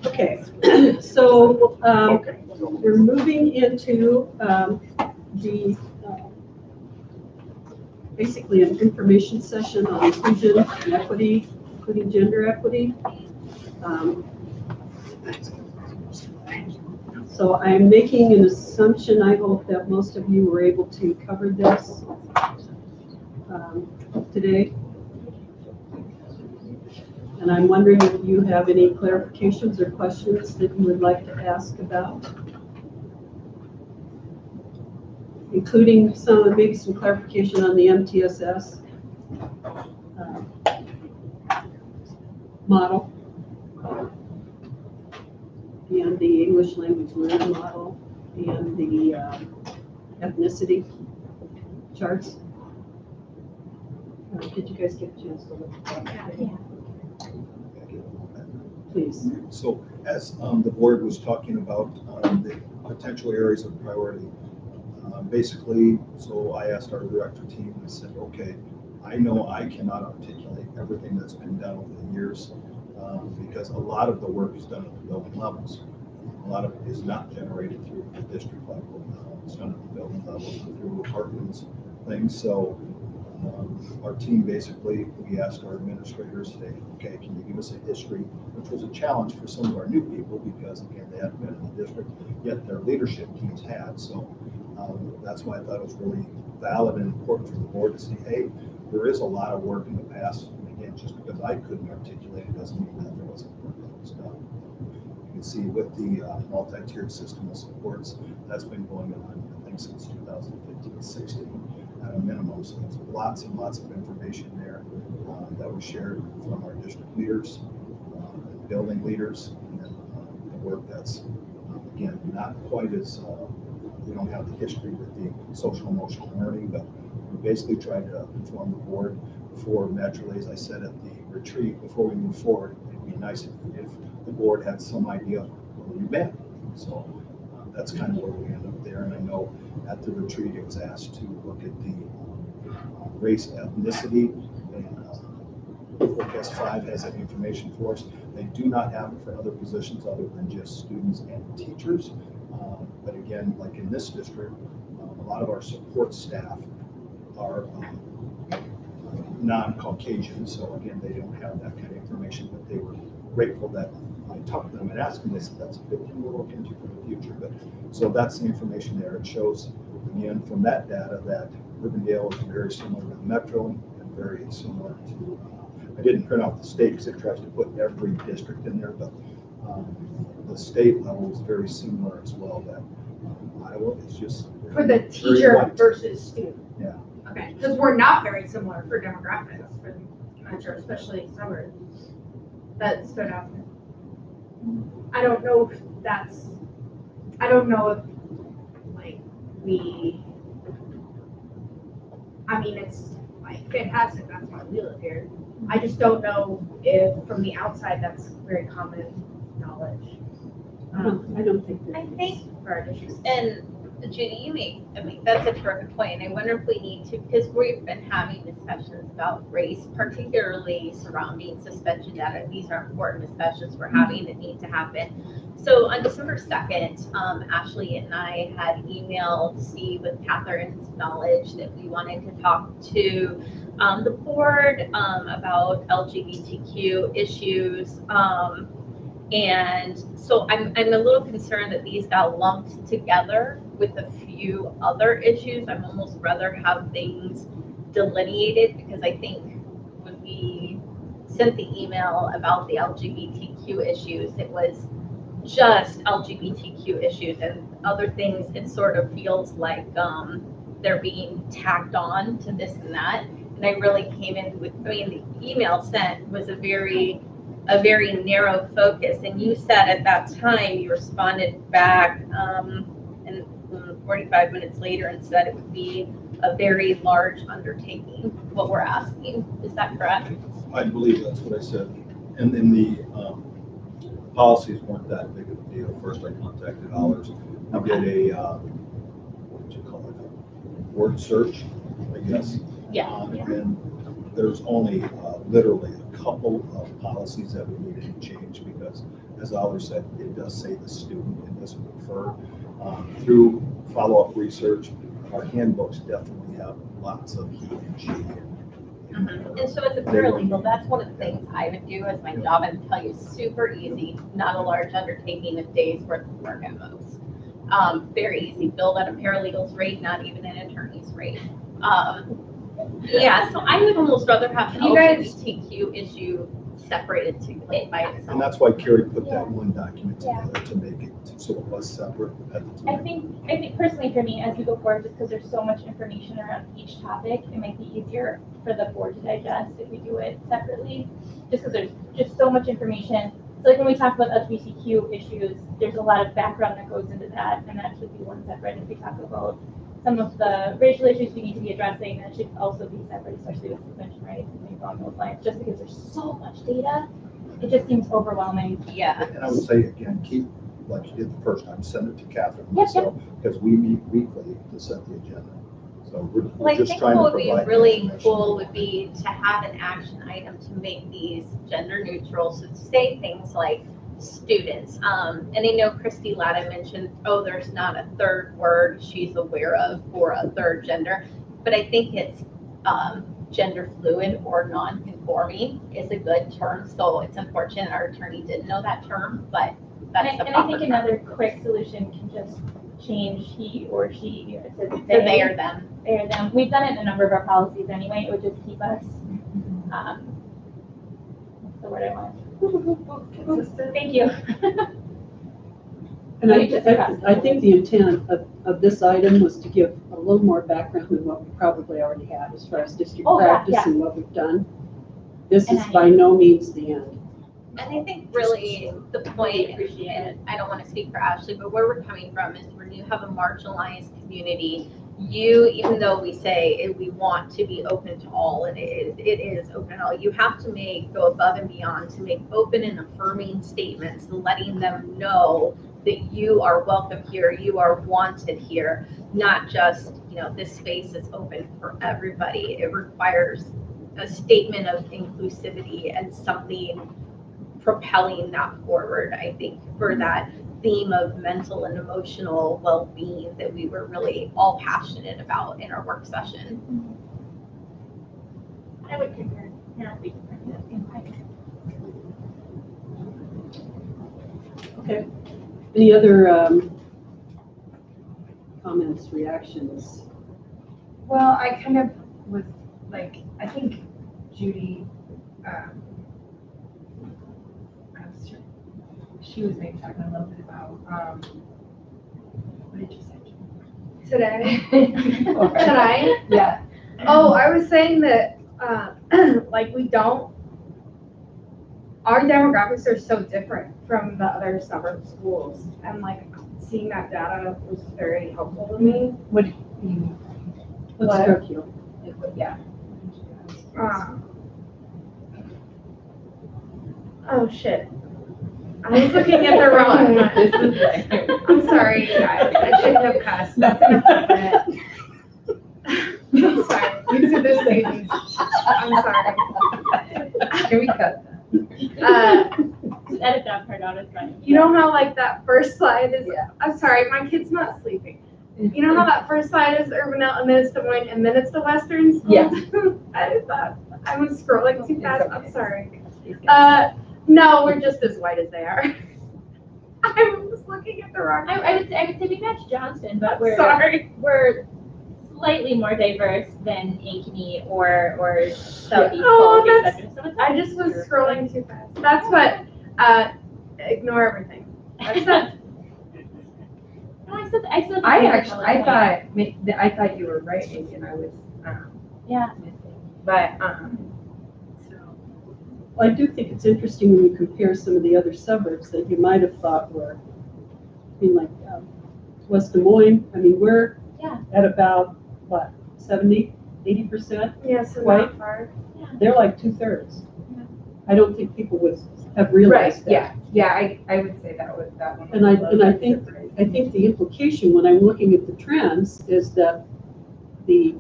Okay, so we're moving into basically an information session on inclusion and equity, including gender equity. So I'm making an assumption, I hope that most of you were able to cover this today. And I'm wondering if you have any clarifications or questions that you would like to ask about, including maybe some clarification on the MTSS model and the English language learning model and the ethnicity charts. Did you guys get a chance to look at that? Yeah. Please. So as the board was talking about the potential areas of priority, basically, so I asked our director team, I said, okay, I know I cannot articulate everything that's been done over the years because a lot of the work is done at the building levels. A lot of it is not generated through the district level. It's done at the building level through apartments, things. So our team basically, we asked our administrators, say, okay, can you give us a history? Which was a challenge for some of our new people because, again, they hadn't been in the district, yet their leadership teams had. So that's why I thought it was really valid and important for the board to say, hey, there is a lot of work in the past. And again, just because I couldn't articulate it doesn't mean that there wasn't work that was done. You can see with the multi-tiered system of supports, that's been going on, I think, since 2015-16 at a minimum. So there's lots and lots of information there that was shared from our district leaders, building leaders, and then the work that's, again, not quite as, we don't have the history with the social emotional learning, but we basically tried to inform the board before, naturally, as I said at the retreat, before we move forward, it'd be nice if the board had some idea where we've been. So that's kind of where we end up there. And I know at the retreat, it was asked to look at the race, ethnicity, and Forecast 5 has that information for us. They do not have it for other positions other than just students and teachers. But again, like in this district, a lot of our support staff are non-Caucasian. So again, they don't have that kind of information, but they were grateful that I talked to them and asked them. They said, that's a good thing we'll look into for the future. But so that's the information there. It shows, again, from that data that Urbandale is very similar to the Metro and very similar to, I didn't print out the state because it tries to put every district in there, but the state level is very similar as well. That Iowa is just For the very teacher white. versus student. Yeah. Okay, because we're not very similar for demographics for the metro, especially suburbs. That stood out. I don't know if that's, I don't know if, like, I mean, it's like fantastic, that's why we live here. I just don't know if from the outside that's very common knowledge. I don't think that. I think, For our district. and Judy, I mean, that's a terrific point. I wonder if we need to, because we've been having discussions about race, particularly surrounding suspension data. These are important discussions we're having that need to happen. So on December 2nd, Ashley and I had emailed Steve with Catherine's knowledge that we wanted to talk to the board about LGBTQ issues. And so I'm a little concerned that these got lumped together with a few other issues. I'm almost rather have things delineated, because I think when we sent the email about the LGBTQ issues, it was just LGBTQ issues, and other things, it sort of feels like they're being tacked on to this and that. And I really came in with, I mean, the email sent was a very narrow focus. And you said at that time, you responded back and 45 minutes later and said it would be a very large undertaking, what we're asking. Is that correct? I believe that's what I said. And then the policies weren't that big of a deal. First, I contacted Allers. I did a, what would you call it, a word search, I guess. Yeah. And there's only literally a couple of policies that we needed to change because, as Allers said, it does say the student, it doesn't refer. Through follow-up research, our handbooks definitely have lots of he and she. And so as a paralegal, that's one of the things I would do as my job, and tell you, super easy, not a large undertaking, a day's worth of work at most. Very easy, billed at a paralegal's rate, not even an attorney's rate. Yeah, so I would almost rather have the LGBTQ issue separated to it by itself. And that's why Carrie put that one document together to make it so it was separate at the time. I think personally for me, as we go forward, just because there's so much information around each topic, it might be easier for the board to digest if we do it separately, just because there's just so much information. So like when we talk about LGBTQ issues, there's a lot of background that goes into that, and that should be one separate. If we talk about some of the racial issues we need to be addressing, that should also be separate, especially with suspension rates and things along those lines, just because there's so much data. It just seems overwhelming. Yeah. And I would say, again, keep, like you did the first time, send it to Catherine Yep, myself, because we meet weekly to set the agenda. So we're Well, I just think trying to what would be provide really information. cool would be to have an action item to make these gender neutral. So say things like students. And I know Christy Latta mentioned, oh, there's not a third word she's aware of for a third gender, but I think it's gender fluid or non-conforming is a good term. So it's unfortunate our attorney didn't know that term, but that's the And I proper think term. another quick solution can just change he or she, it says So they or them. they or them. We've done it in a number of our policies anyway, it would just keep us, what's the word I want? Consistent. Thank you. And I think the intent of this item was to give a little more background than what we probably already have as far as district Oh, yeah, practice yeah. and what we've done. This And is by no means the end. And I think really the point, Appreciate it. and I don't want to speak for Ashley, but where we're coming from is when you have a marginalized community, you, even though we say we want to be open to all, and it is open to all, you have to go above and beyond to make open and affirming statements, letting them know that you are welcome here, you are wanted here, not just, this space is open for everybody. It requires a statement of inclusivity and something propelling that forward, I think, for that theme of mental and emotional well-being that we were really all passionate about in our work session. I would concur. Yeah, we concur. Okay. Any other comments, reactions? Well, I kind of was like, I think Judy, she was maybe talking a little bit about, what did you say, Judy? Today, Okay. tonight, Yeah. oh, I was saying that, like, our demographics are so different from the other suburb schools, and like, seeing that data was very helpful to me. What do you, What What? struck you? yeah. Oh, shit. I was looking at the wrong one. This is like. I'm sorry, guys, I shouldn't have cussed, that's inappropriate. I'm sorry, these are the things, I'm sorry. Can we cut Just edit that part out, it's fine. You know how like that first slide is, Yeah. I'm sorry, my kid's not sleeping. You know how that first slide is Urbandale, and then it's Des Moines, and then it's the Western schools? Yeah. I thought, I was scrolling too fast, It's I'm okay. sorry. that? No, we're just as white as they are. I was looking at the wrong. I would say we match Johnston, but Sorry. we're slightly more diverse than Ankeny or Southeast Oh, Colgate, that's- et cetera. So it's I just was scrolling too fast. That's what, ignore everything. That's it. No, I still think I thought you were right, and I was, Yeah. but, so. Well, I do think it's interesting when you compare some of the other suburbs that you might have thought were, I mean, like West Des Moines, I mean, we're Yeah. at about, what, 70, 80%? Yeah, so White. not hard. They're like 2/3. Yeah. I don't think people would have realized that. Yeah, I would say that one. And I think the implication when I'm looking at the trends is that the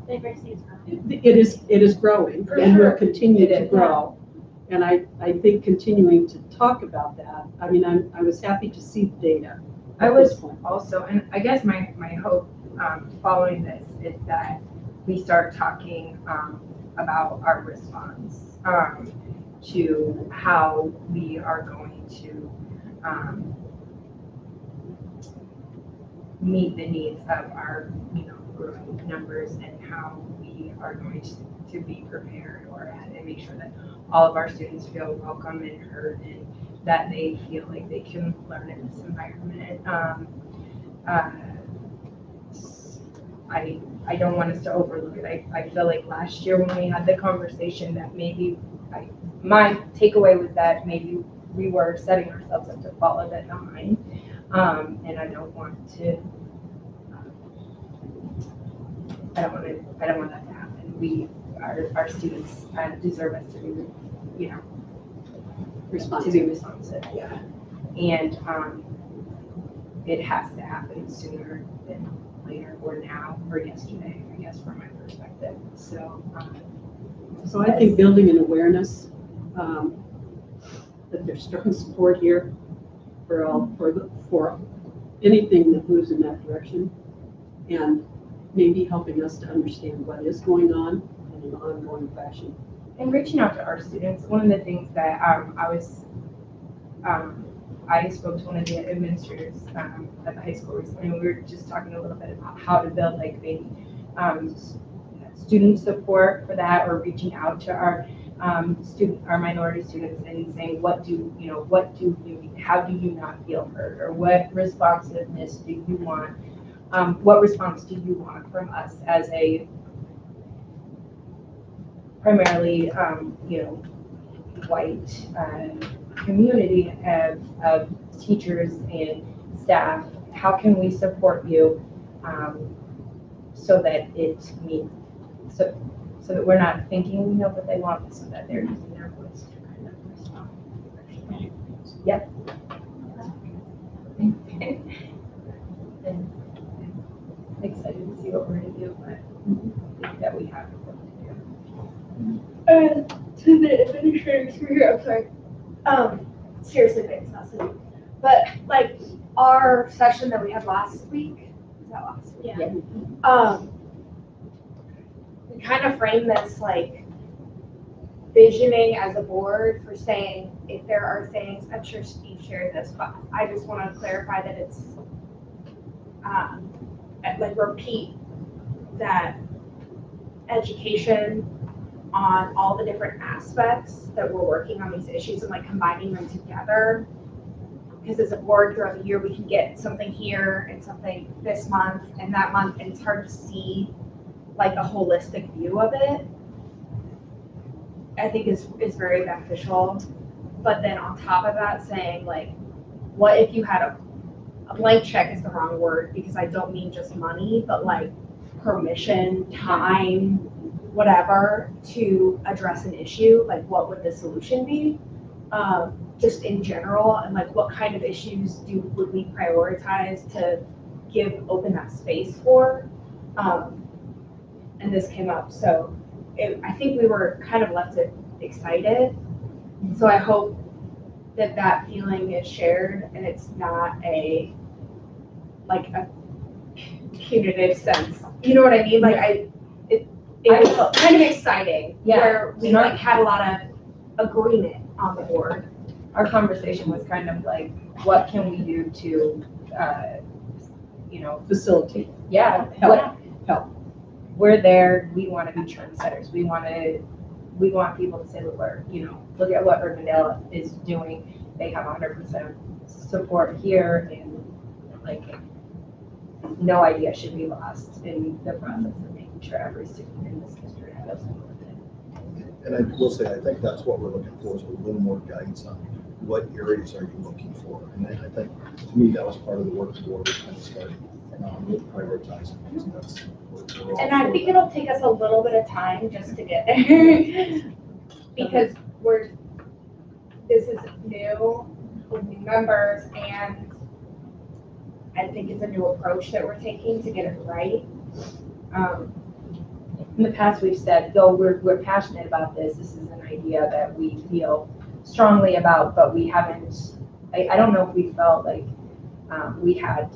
Diversity is growing. it is growing For and will sure. continue It to is. grow. And I think continuing to talk about that, I mean, I was happy to see the data I at this was point. also, and I guess my hope following this is that we start talking about our response to how we are going to meet the needs of our, growing numbers, and how we are going to be prepared and make sure that all of our students feel welcome and heard, and that they feel like they can learn in this environment. I don't want us to overlook it. I feel like last year when we had the conversation that maybe my takeaway was that maybe we were setting ourselves up to fall a bit behind. And I don't want that to happen. Our students deserve us to be, responsive, yeah. And it has to happen sooner than later, or now, or yesterday, I guess, from my perspective. So, So I think building an awareness that there's strong support here for anything that moves in that direction, and maybe helping us to understand what is going on in an ongoing fashion. And reaching out to our students, one of the things that I spoke to one of the administrators at the high school recently, and we were just talking a little bit about how to build like maybe student support for that, or reaching out to our minority students and saying, what do you need? How do you not feel heard? Or what responsiveness do you want? What response do you want from us as a primarily, white community of teachers and staff? How can we support you so that so that we're not thinking we know what they want, but so that they're using their voice to kind of respond. Yep. Excited to see what we're gonna do, but I think that we have work to do. To the administrators who are here, I'm sorry. Seriously, it's not silly. But like our session that we had last week, is that last week? Yeah. We kind of framed this like visioning as a board for saying if there are things, I'm sure Steve shared this, but I just want to clarify that it's like repeat that education on all the different aspects that we're working on these issues and like combining them together. Because as a board throughout the year, we can get something here and something this month and that month, and it's hard to see like a holistic view of it. I think is very beneficial. But then on top of that, saying like, what if you had a blank check is the wrong word, because I don't mean just money, but like permission, time, whatever, to address an issue, like what would the solution be? Just in general, and like what kind of issues would we prioritize to open that space for? And this came up, so I think we were kind of left excited. So I hope that feeling is shared, and it's not a punitive sense. You know what I mean? Like it was kind of exciting, where we like had a lot of agreement on the board. Our conversation was kind of like, what can we do to, Facilitate. Yeah, Help. We're there. We want to be trendsetters. We want people to say, look at what Urbandale is doing. They have 100% support here, and like no idea should be lost in the process of making sure every student in this district feels supported. And I will say, I think that's what we're looking for, is a little more guidance on what areas are you looking for. And then I think, to me, that was part of the work the board was kind of starting with prioritizing. And that's we're all And I for think that. it'll take us a little bit of time just to get there. Because this is new with new members, and I think it's a new approach that we're taking to get it right. In the past, we've said, though we're passionate about this, this is an idea that we feel strongly about, but we haven't, I don't know if we felt like we had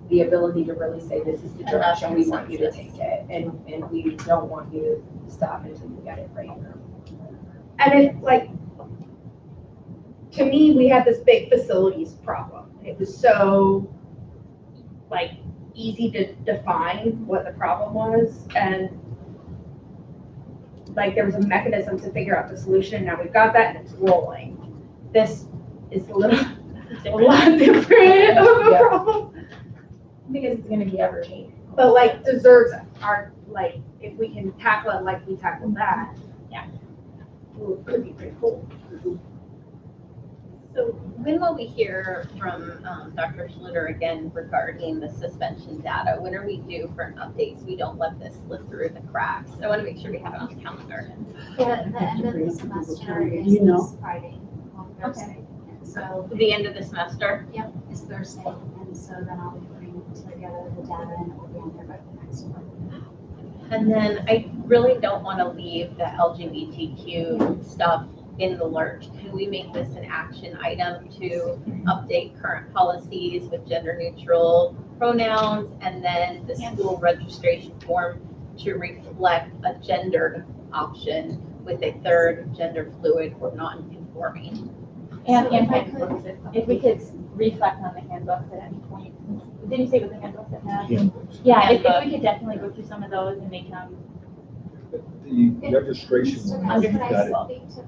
the ability to really say, this is the direction we want you to take it, and we don't want you to stop until you get it right. And it, like, to me, we had this big facilities problem. It was so, like, easy to define what the problem was, and like there was a mechanism to figure out the solution. Now we've got that and it's rolling. This is a lot different of a problem. Because it's going to be ever changing. But like deserves are like, if we can tackle it like we tackled that, Yeah. it could be pretty cool. So when will we hear from Dr. Schlitter again regarding the suspension data? When are we due for updates? We don't let this slip through the cracks. I want to make sure we have it on the calendar. The end of the semester is You know. this Friday on Thursday. And so, The end of the semester? yep, it's Thursday. And so then I'll be putting together the data and it will be on there by the next one. And then I really don't want to leave the LGBTQ stuff in the lurch. Can we make this an action item to update current policies with gender neutral pronouns and then the school registration form to reflect a gendered option with a third gender fluid or non-conforming? And So if I handbooks, if we could reflect on the handbooks at any point. Did you say it was the handbooks that had? Handbooks. Yeah, if we could definitely go through some of those and make them, The registration Mr. one, Hess, you've could I got it. speak to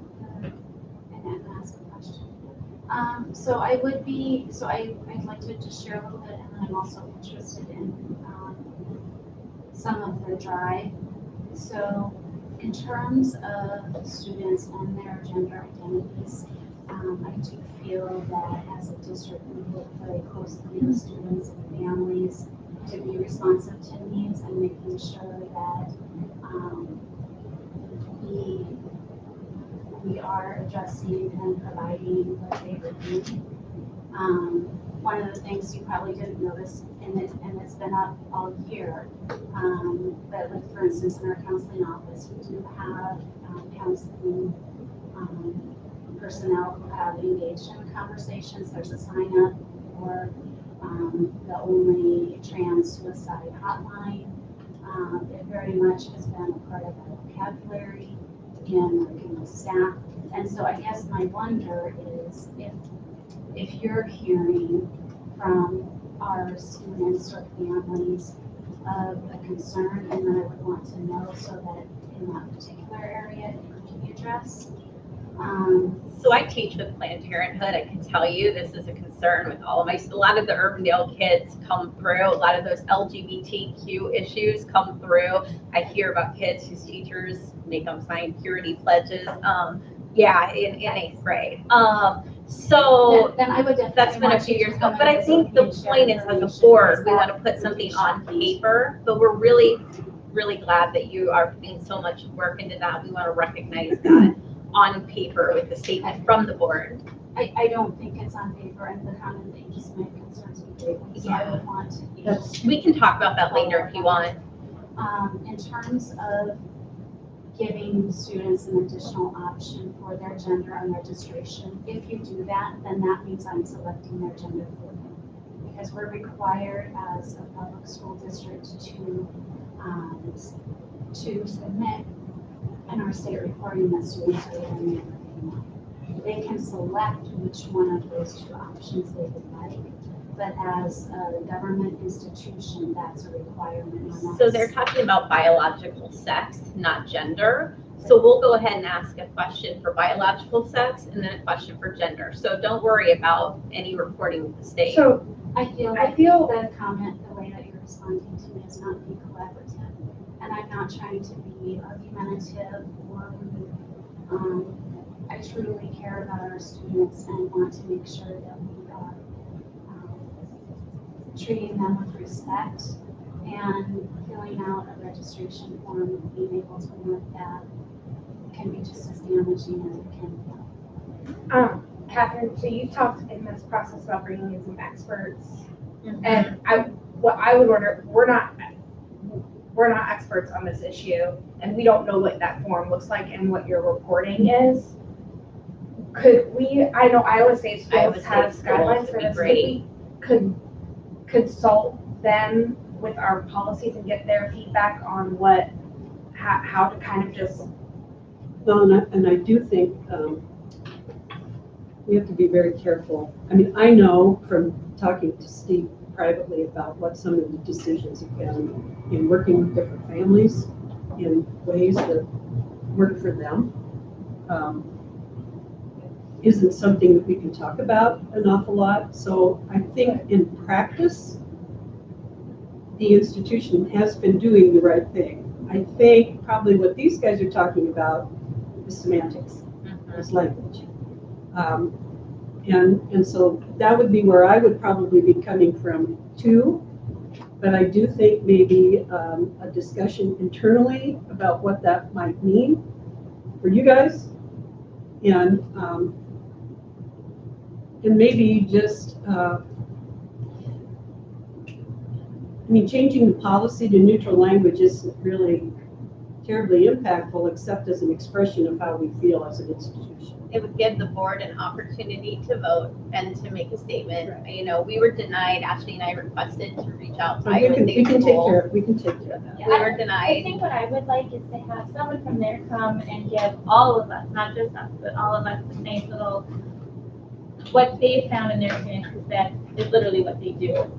and ask a question? So I would be, I'd like to just share a little bit, and then I'm also interested in some of the drive. So in terms of students and their gender identities, I do feel that as a district, we work very closely with students and families to be responsive to needs and making sure that we are addressing and providing what they would need. One of the things you probably didn't notice, and it's been up all year, but like for instance, in our counseling office, we do have counseling personnel who have engaged in conversations. There's a sign up for the only trans suicide hotline. It very much has been a part of our vocabulary in working with staff. And so I guess my wonder is if you're hearing from our students or families of a concern, and then I would want to know so that in that particular area it could be addressed. So I teach with Planned Parenthood. I can tell you this is a concern with all of a lot of the Urbandale kids come through. A lot of those LGBTQ issues come through. I hear about kids whose teachers make them sign purity pledges. In 8th grade. So then I would definitely that's been a want few you to years ago. come But in I so think we the can share point is, as a information. board, Is we want to that put something on piece? paper. But we're really glad that you are putting so much work into that. We want to recognize that on paper with the statement from the board. I don't think it's on paper, and the comment that you just made concerns me greatly, so I would want to be. We can talk about that later if you want. In terms of giving students an additional option for their gender on registration, if you do that, then that means I'm selecting their gender fluid. Because we're required as a public school district to submit in our state reporting that students are either male or female. They can select which one of those two options they would like, but as a government institution, that's a requirement on us. So they're talking about biological sex, not gender. So we'll go ahead and ask a question for biological sex and then a question for gender. So don't worry about any reporting with the state. So I feel the comment, the way that you're responding to me is not being collaborative. And I'm not trying to be argumentative or rude. I truly care about our students and want to make sure that we are treating them with respect, and filling out a registration form and being able to work that can be just as damaging as it can be. Catherine, so you talked in this process about bringing in some experts, and what I would wonder, we're not experts on this issue, and we don't know what that form looks like and what your reporting is. Could we? I know Iowa State schools have guidelines for this. Could we consult them with our policies and get their feedback on how to kind of just. Well, and I do think we have to be very careful. I mean, I know from talking to Steve privately about what some of the decisions have been in working with different families in ways that work for them. Isn't something that we can talk about an awful lot. So I think in practice, the institution has been doing the right thing. I think probably what these guys are talking about is semantics, is language. And so that would be where I would probably be coming from too. But I do think maybe a discussion internally about what that might mean for you guys. And maybe just, changing the policy to neutral language isn't really terribly impactful, except as an expression of how we feel as an institution. it would give the board an opportunity to vote and to make a statement. You know, we were denied, Ashley and I requested to reach out to We Iowa can State take School. care of that. We were I denied. think what I would like is to have someone from there come and give all of us, not just us, but all of us, a nice little, what they found in their experience, because that is literally what they do,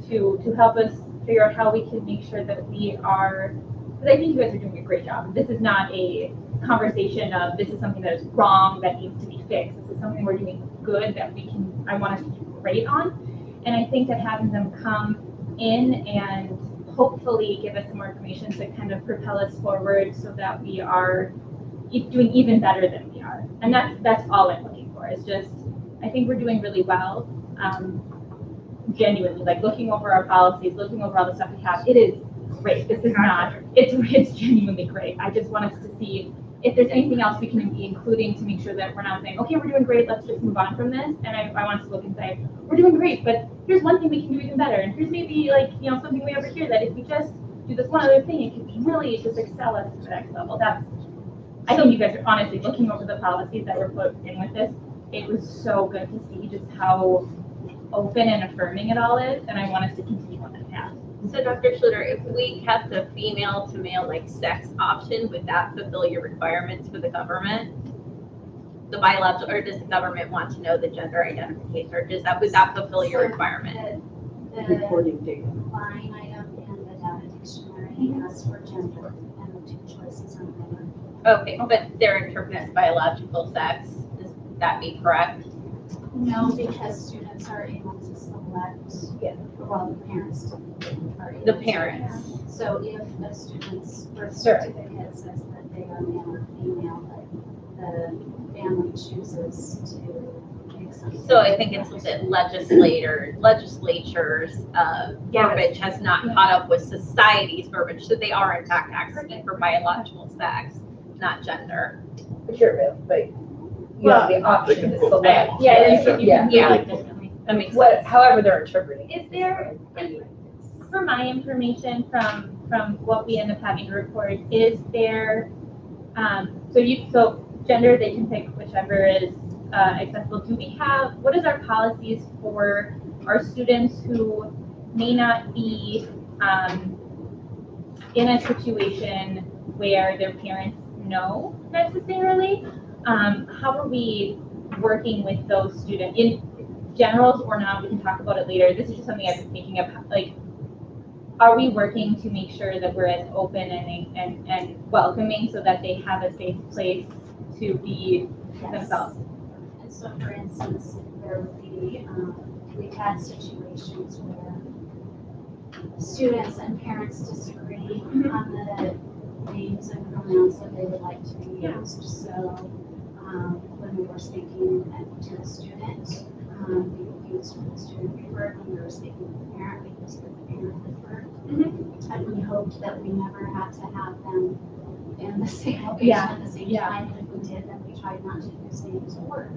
to help us figure out how we can make sure that we are, because I think you guys are doing a great job. This is not a conversation of this is something that is wrong that needs to be fixed. This is something we're doing good that we can, I want us to do great on. And I think that having them come in and hopefully give us some more information to kind of propel us forward so that we are doing even better than we are. And that's all I'm looking for. It's just, I think we're doing really well. Genuinely, like looking over our policies, looking over all the stuff we have, it is great. This is not, it's genuinely great. I just want us to see if there's anything else we can be including to make sure that we're not saying, okay, we're doing great, let's just move on from this. And I want us to look and say, we're doing great, but here's one thing we can do even better. And here's maybe like, you know, something way over here that if we just do this one other thing, it could really just excel us to the next level. I think you guys are honestly looking over the policies that were put in with this. It was so good to see just how open and affirming it all is, and I want us to continue on that path. So Dr. Schluter, if we kept the female to male like sex option, would that fulfill your requirements for the government? The biological, or does the government want to know the gender identification, or would that fulfill your requirement? The Reporting data. line item in the data dictionary asks for gender, and the two choices are there. Okay, but they're interpreting biological sex, does that be correct? No, because students are able to select, well, the parents are able The to. parents. So if a student's birth certificate says that they are male or female, but the family chooses to pick something. So I think it's a bit legislatures' verbiage has not caught up with society's verbiage, so they are in fact asking for biological sex, not gender. But you're real, but you have the option to select. Yeah. That makes sense. However they're interpreting. Is there, for my information from what we end up having to report, is there, so gender, they can pick whichever is accessible. Do we have, what is our policies for our students who may not be in a situation where their parents know necessarily? How are we working with those students in generals or not? We can talk about it later. This is just something I've been thinking of. Like, are we working to make sure that we're as open and welcoming so that they have a safe place to be themselves? And so, for instance, there would be, we've had situations where students and parents disagree on the names and pronouns that they would like to be used. So when we were speaking to the student, we used what the student preferred. When we were speaking to the parent, we used what the parent preferred. And we hoped that we never had to have them in the same location at the same time. And if we did, then we tried not to use names or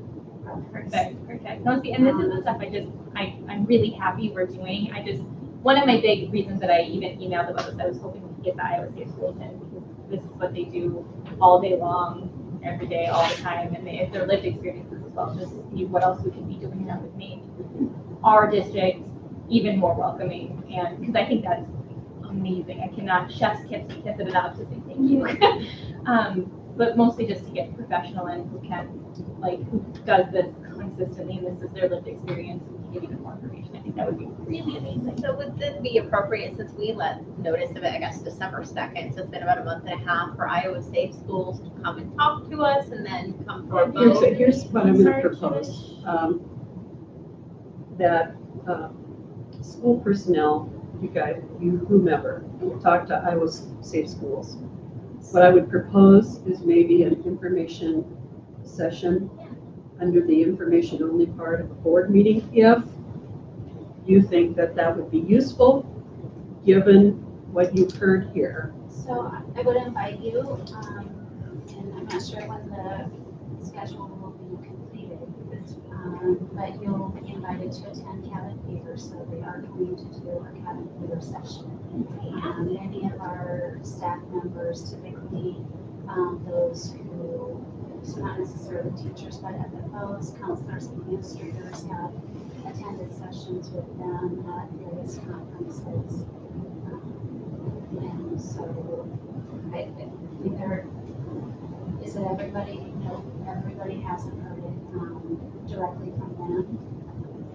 Perfect. No, see, and this is the stuff I'm really happy we're doing. One of my big reasons that I even emailed about this, I was hoping we could get the Iowa State schools in, because this is what they do all day long, every day, all the time, and it's their lived experiences as well, just to see what else we can be doing that would make our district even more welcoming, and because I think that's amazing. I cannot, chef's kiss it enough to say thank you. But mostly just to get professional and who does this consistently, and this is their lived experience, we can give even more information. I think that would be really amazing. So would this be appropriate, since we let notice of it, I guess, December 2nd, so it's been about a month and a half, for Iowa State schools to come and talk to us and then come for a vote? Here's what I'm going to propose. That school personnel, whomever, talk to Iowa State schools. What I would propose is maybe an information session under the information only part of a board meeting, if you think that would be useful, given what you've heard here. So I would invite you, and I'm not sure when the schedule will be completed, but you'll be invited to attend cabin fever, so they are going to do a cabin fever session. And many of our staff members, typically those who so not necessarily teachers, but FFOs, counselors, administrators have attended sessions with them at various conferences. And so I think there, is it everybody, no, everybody hasn't heard it directly from them.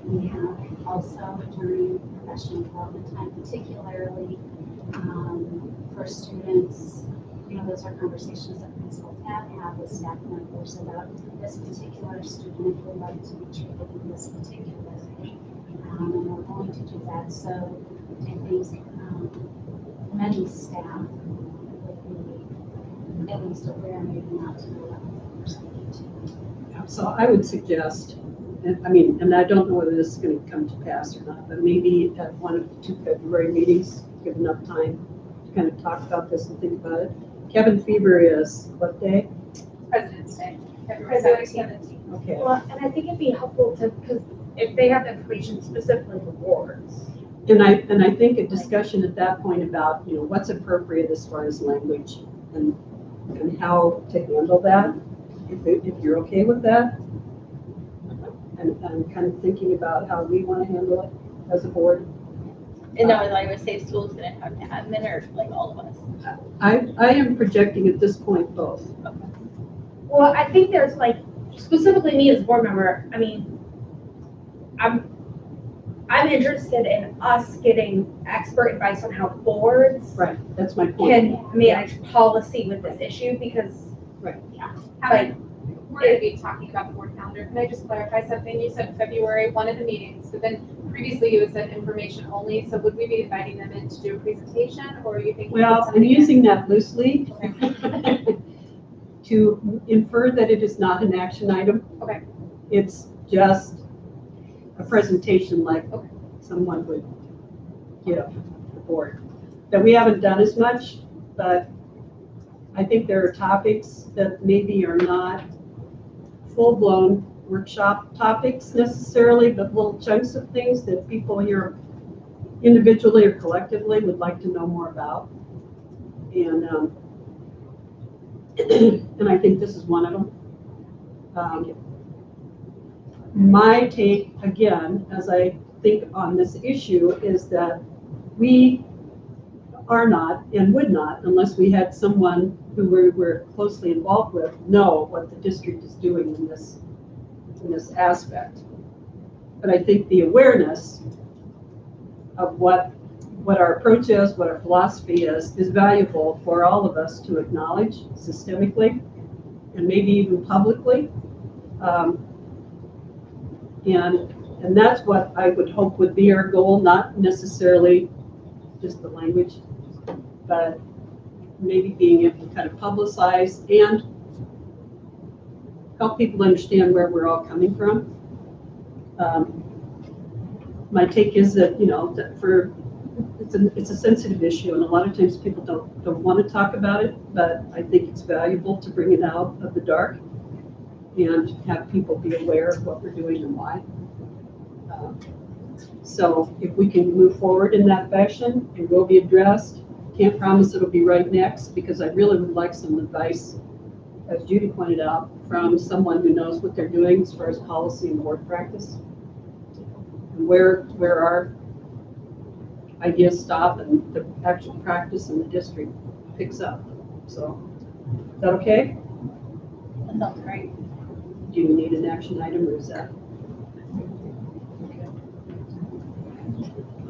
We have also during professional development time, particularly for students, you know, those are conversations that principals have had with staff members about this particular student would like to be treated in this particular way. And we're going to do that. So I think many staff would be at least aware, maybe not to the level that we're speaking to. So I would suggest, and I don't know whether this is going to come to pass or not, but maybe at one of the 2 February meetings, give enough time to kind of talk about this and think about it. Cabin fever is what day? President's Day, February February 17th. Okay. Well, and I think it'd be helpful to, because if they have information specifically for boards. And I think a discussion at that point about, you know, what's appropriate as far as language and how to handle that, if you're okay with that. And kind of thinking about how we want to handle it as a board. And now, I would say school's gonna have to admin or like all of us. I am projecting at this point both. Well, I think there's like, specifically me as a board member, I mean, I'm interested in us getting expert advice on how boards Right, that's my point. can manage policy with this issue because. Right. Yeah. Having, we're going to be talking about the board calendar. Can I just clarify something? You said February, one of the meetings, but then previously you had said information only. So would we be inviting them in to do a presentation, or are you thinking? Well, I'm using that loosely to infer that it is not an action item. Okay. It's just a presentation like someone would give the board. That we haven't done as much, but I think there are topics that maybe are not full-blown workshop topics necessarily, but little chunks of things that people here individually or collectively would like to know more about. And and I think this is one of them. My take, again, as I think on this issue, is that we are not and would not, unless we had someone who we're closely involved with, know what the district is doing in this aspect. But I think the awareness of what our approach is, what our philosophy is valuable for all of us to acknowledge systemically and maybe even publicly. And that's what I would hope would be our goal, not necessarily just the language, but maybe being able to kind of publicize and help people understand where we're all coming from. My take is that, you know, that it's a sensitive issue, and a lot of times people don't want to talk about it, but I think it's valuable to bring it out of the dark and have people be aware of what we're doing and why. So if we can move forward in that fashion, it will be addressed. Can't promise it'll be right next, because I really would like some advice, as Judy pointed out, from someone who knows what they're doing as far as policy and board practice, and where our ideas stop and the actual practice in the district picks up. So, is that okay? That sounds great. Do you need an action item, or is that?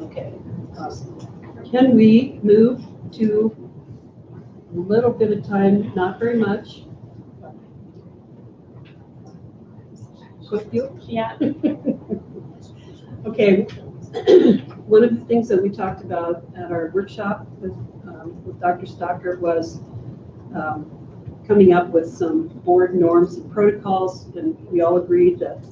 Okay, awesome. Can we move to a little bit of time, not very much? Quick view? Yeah. Okay, one of the things that we talked about at our workshop with Dr. Stocker was coming up with some board norms and protocols, and we all agreed that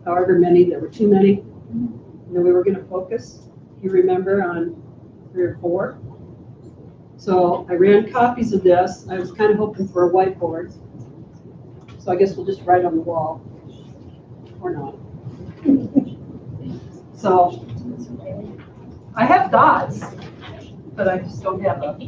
however many, there were too many, and then we were going to focus, if you remember, on 3 or 4. So I ran copies of this. I was kind of hoping for a whiteboard, so I guess we'll just write on the wall, or not. So I have dots, but I just don't have a.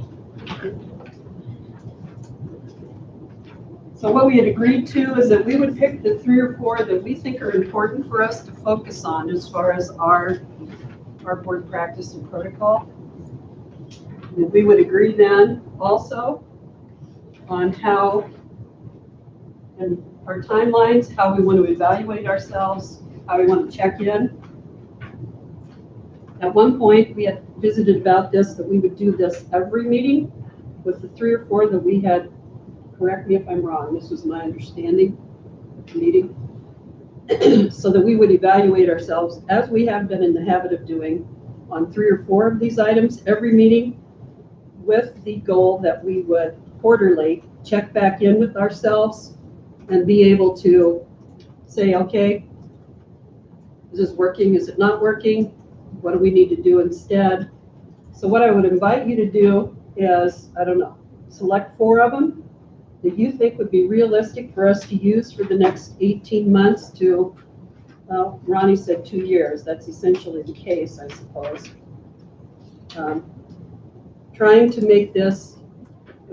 So what we had agreed to is that we would pick the 3 or 4 that we think are important for us to focus on as far as our board practice and protocol. And we would agree then also on how, and our timelines, how we want to evaluate ourselves, how we want to check in. At one point, we had visited about this, that we would do this every meeting with the 3 or 4 that we had. Correct me if I'm wrong, this was my understanding of the meeting. So that we would evaluate ourselves, as we have been in the habit of doing, on 3 or 4 of these items every meeting, with the goal that we would quarterly check back in with ourselves and be able to say, okay, is this working, is it not working? What do we need to do instead? So what I would invite you to do is, I don't know, select 4 of them that you think would be realistic for us to use for the next 18 months to, well, Ronnie said 2 years. That's essentially the case, I suppose. Trying to make this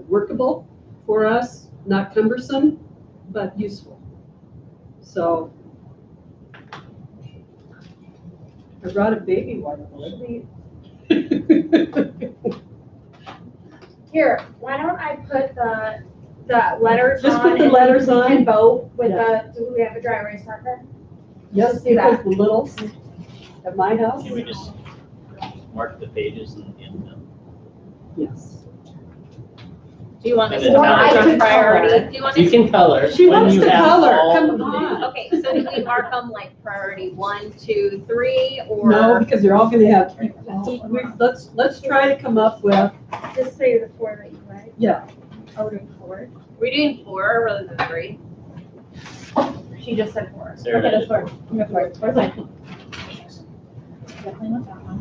workable for us, not cumbersome, but useful. So I brought a baby water. Here, why don't I put the letters Just on? put the letters on. And vote with Yeah. do we have a dry erase marker? Yes, Just do that. because the littles at my house. Can we just mark the pages and Yes. Do you want And this to then be I on could priority? color. Do you want you this? can color. She when wants you to have color. all Come of on. Okay, so do we mark them like priority 1, 2, 3, or? No, because they're all going to have. Let's try to come up with, Just say the 4 that you like. yeah. Are we doing 4? We're doing 4 rather than 3. She just said 4. Sarah Okay, that's did. 4. I'm gonna 4. 4's fine. Definitely want that one.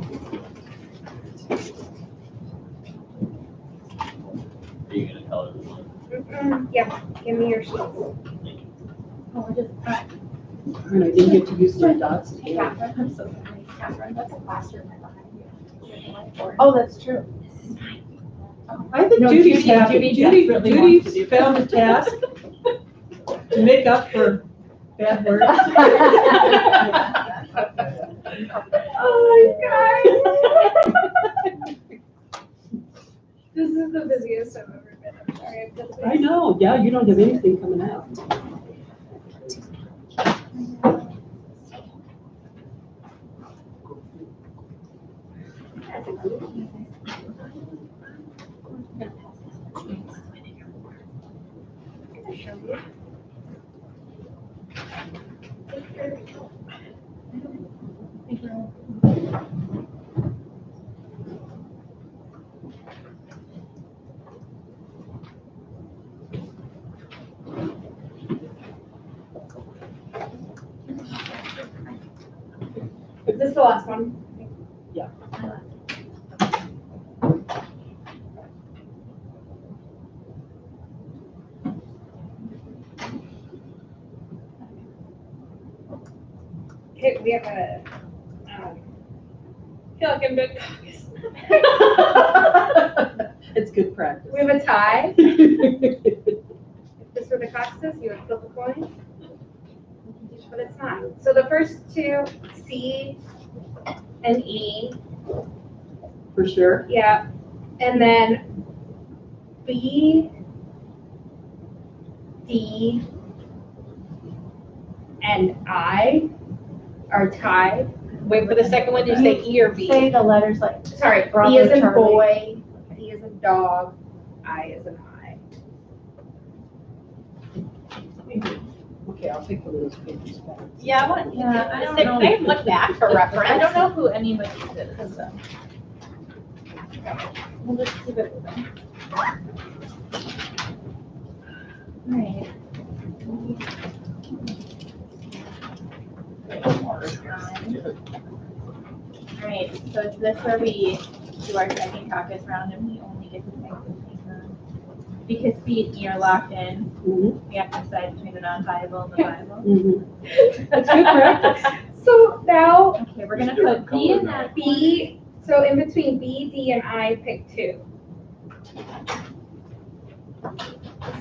Are you gonna color the one? Yeah, give me your sheets. Oh, we're just, And I didn't get to use my dots. Catherine, I'm so sorry. Catherine, that's a classroom right behind you. Oh, that's true. I think No, Judy's Judy- happy. Judy Judy desperately wants to do that. found a task to make up for bad words. Oh my God. This is the busiest I've ever been. I'm sorry. I know, yeah, you don't have anything coming out. Is this the last one? Yeah. Okay, we have a, I feel like I'm doing caucus. It's good practice. We have a tie. If this were the caucuses, you would flip a coin. But it's not. So the first 2, C and E, For sure. yeah. And then B, D, and I are tied. Wait for the second one, did you say E or B? Say the letters like, Sorry, Bravo, B is in Charlie. boy, D is in dog, I is in I. Okay, I'll take one of those pages back. Yeah, I want, Yeah, I don't I know. can look back for reference. I don't know who anybody is, so. We'll just keep it moving. Alright. Alright, so is this where we do our second caucus round and we only get to pick the paper? Because B and E are locked in, Mhm, we have to decide between the non-viable and the viable. mhm. That's good practice. So now Okay, we're gonna put B in that B, so in between B, D, and I, pick 2.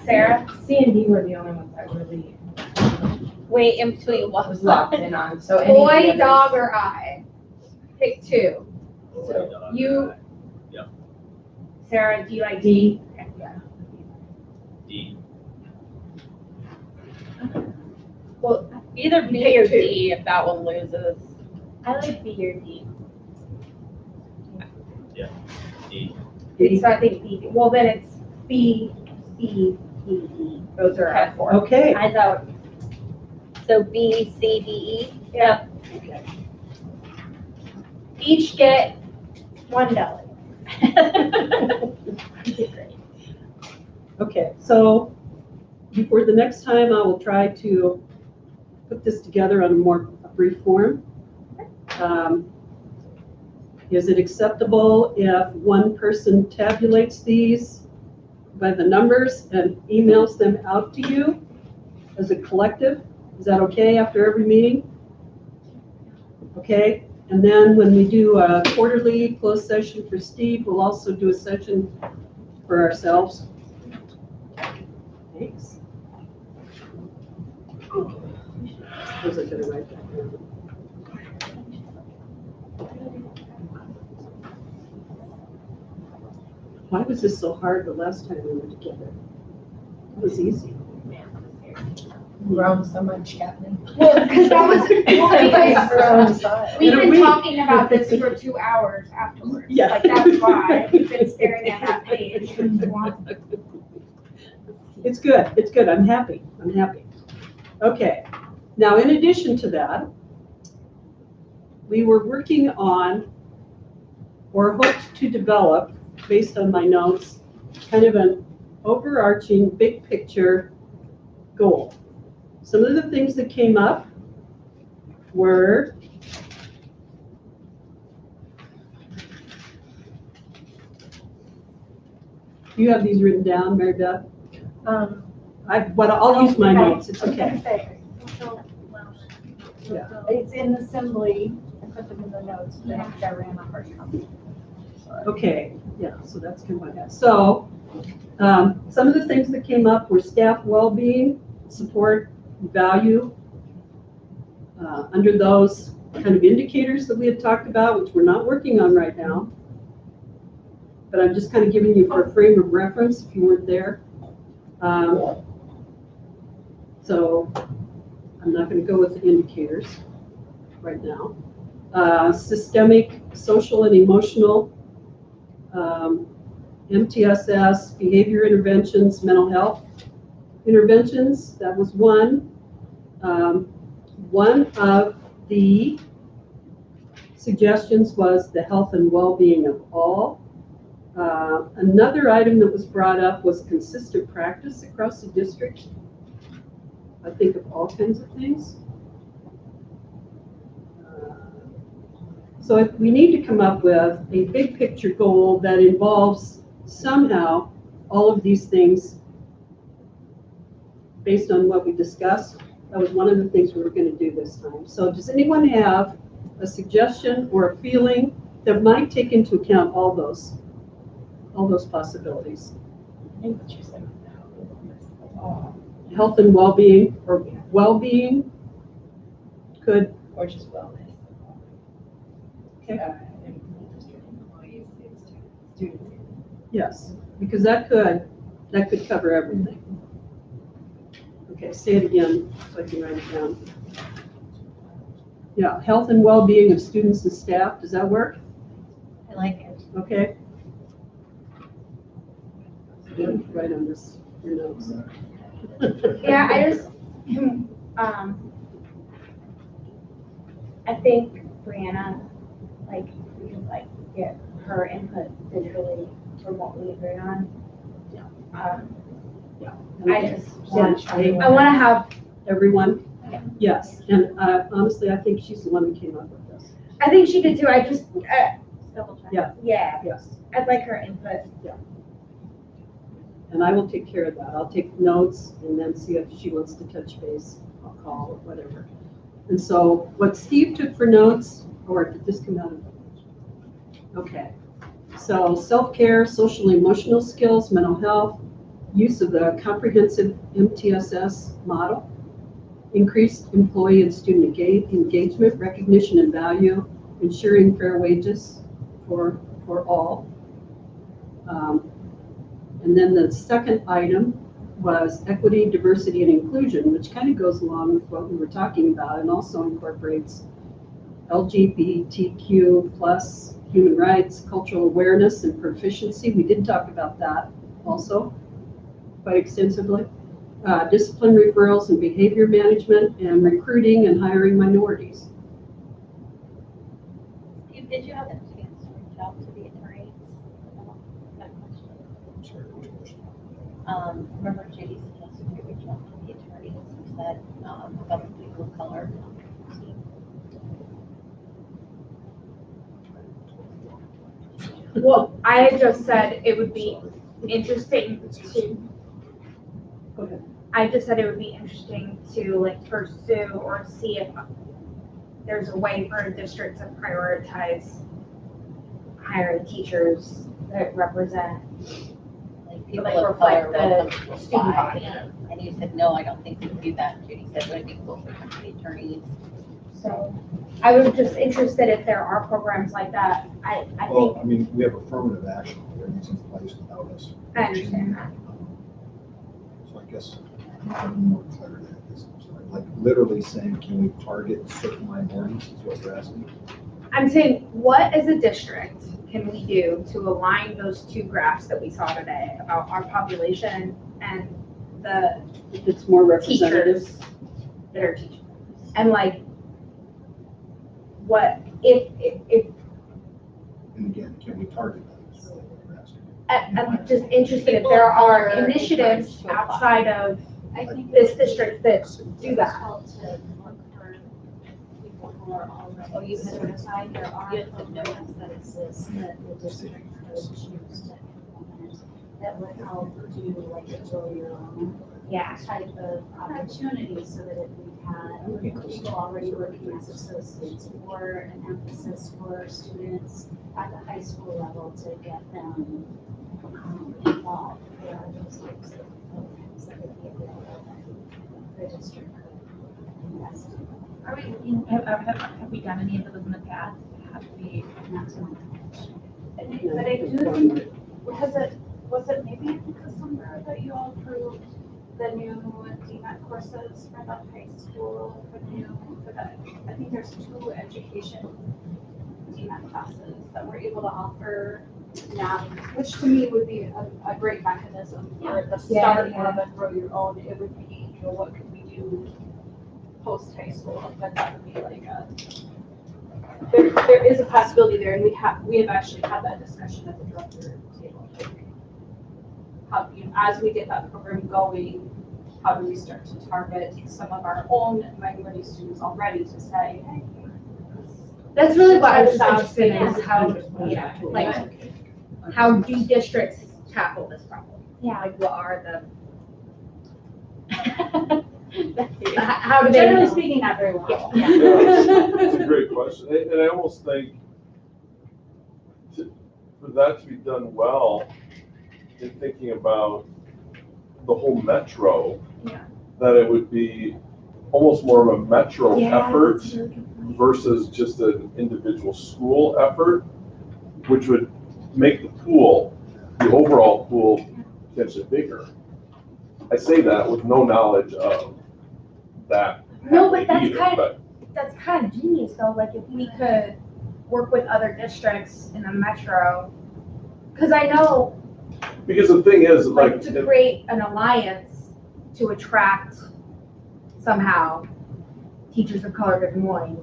Sarah? C and D were the only ones that really Wait, in between what was locked in on, so any of the Boy, others- dog, or I? Pick two. Boy, dog, You- Yep. Sarah, do you like D? Okay. D. Well, either You B pick or two. D if that one loses. I like B or D. D. so I think B, well, then it's B, C, D, E. Those are our four. Okay. I thought, So B, C, D, E. Yeah. Okay. Each get $1. Okay, so before the next time, I will try to put this together on a more brief form. Is it acceptable if one person tabulates these by the numbers and emails them out to you as a collective? Is that okay after every meeting? Okay, and then when we do a quarterly closed session for Steve, we'll also do a session for ourselves. Thanks. Suppose I better write that down. Why was this so hard the last time we were together? It was easy. grown so much, Kathleen. Well, because that was, we've In a been week. talking about this for 2 hours afterwards. Yeah. Like, that's why we've been staring at that page for 2 hours. It's good, it's good, I'm happy. Okay, now in addition to that, we were working on, or hoped to develop, based on my notes, kind of an overarching, big picture goal. Some of the things that came up were you have these written down, Mary Beth? I'll use my notes, it's okay. Yeah. It's in the assembly, I put them in the notes, but I ran a hard copy. Okay, yeah, so that's kind of what I got. So, some of the things that came up were staff well-being, support, value. Under those kind of indicators that we had talked about, which we're not working on right now, but I'm just kind of giving you for a frame of reference if you weren't there. So, I'm not going to go with the indicators right now. Systemic, social, and emotional, MTSS, behavior interventions, mental health interventions, that was one. One of the suggestions was the health and well-being of all. Another item that was brought up was consistent practice across the district. I think of all kinds of things. So we need to come up with a big picture goal that involves somehow all of these things based on what we discussed. That was one of the things we were going to do this time. So does anyone have a suggestion or a feeling that might take into account all those possibilities? I think what you said. Health and well-being, or well-being could, Or just wellness. Okay. District employees, students. yes, because that could cover everything. Okay, say it again so I can write it down. Yeah, health and well-being of students and staff, does that work? I like it. Okay. Good, right on this, your notes. Yeah, I just, I think Brianna, like, we can like get her input digitally from what we agree on. I just want, I want to have, Everyone? Yeah. Yes, and honestly, I think she's the one who came up with this. I think she did too, I just, double check. Yeah. yeah, Yes, I'd like her input. and I will take care of that. I'll take notes and then see if she wants to touch base. I'll call or whatever. And so what Steve took for notes, or did this come out of? Okay. So self-care, social emotional skills, mental health, use of the comprehensive MTSS model, increased employee and student engagement, recognition and value, ensuring fair wages for all. And then the second item was equity, diversity, and inclusion, which kind of goes along with what we were talking about and also incorporates LGBTQ plus human rights, cultural awareness, and proficiency. We did talk about that also quite extensively. Discipline referrals and behavior management, and recruiting and hiring minorities. Did you have a chance to reach out to the attorneys? That question. Remember Judy suggested you reach out to the attorneys who said about the people of color. Well, I had just said it would be interesting to. Go ahead. I just said it would be interesting to like pursue or see if there's a way for a district to prioritize hiring teachers that represent, Like people like, of reflect color the will come to student apply. body. And you said, no, I don't think we can do that. Judy said, would it be cool for the attorneys? So I was just interested if there are programs like that. I Well, think, I mean, we have affirmative action already in place without us. I understand that. So I guess I need more clarity at this. Like literally saying, can we target certain minorities is what you're asking? I'm saying, what as a district can we do to align those two graphs that we saw today about our population and the If it's more representative. teachers that are teaching? And like, what, if And again, can we target that? Is really what you're asking. I'm just interested if there are initiatives outside of I think this district that do that. help to look for people who are already Oh, you had- certified. There are you had to know. programs that exist that the district could choose to implement that would help do like a grow your own Yeah. type of opportunity, so that if we had people already working as associates or an emphasis for students at the high school level to get them involved, there are those types of programs that would be available that the district could invest in. Are we looking, have we done any of those in the past? Have we? Not to my knowledge. But I do think, was it maybe in December that you all approved the new DMAT courses for the high school, for that, I think there's 2 education DMAT classes that we're able to offer now, which to me would be a great mechanism for the start of a grow your own. It would be, what could we do post high school, but that would be like there is a possibility there, and we have actually had that discussion at the director table. How, as we get that program going, how do we start to target some of our own minority students already to say, hey. That's really what I was Sounds interested in, good. is how, like, how do districts tackle this problem? Yeah. Like, what are How how do they? Generally speaking, not very well. Yeah, it's a great question, and I almost think for that to be done well, in thinking about the whole metro, Yeah. that it would be almost more of a metro effort versus just an individual school effort, which would make the pool, the overall pool, potentially bigger. I say that with no knowledge of that. No, but that's either, kind but- that's kind of genius though, like if we could work with other districts in the metro. Cause I know, Because the thing is, like, like, to create an alliance to attract somehow teachers of color to Des Moines.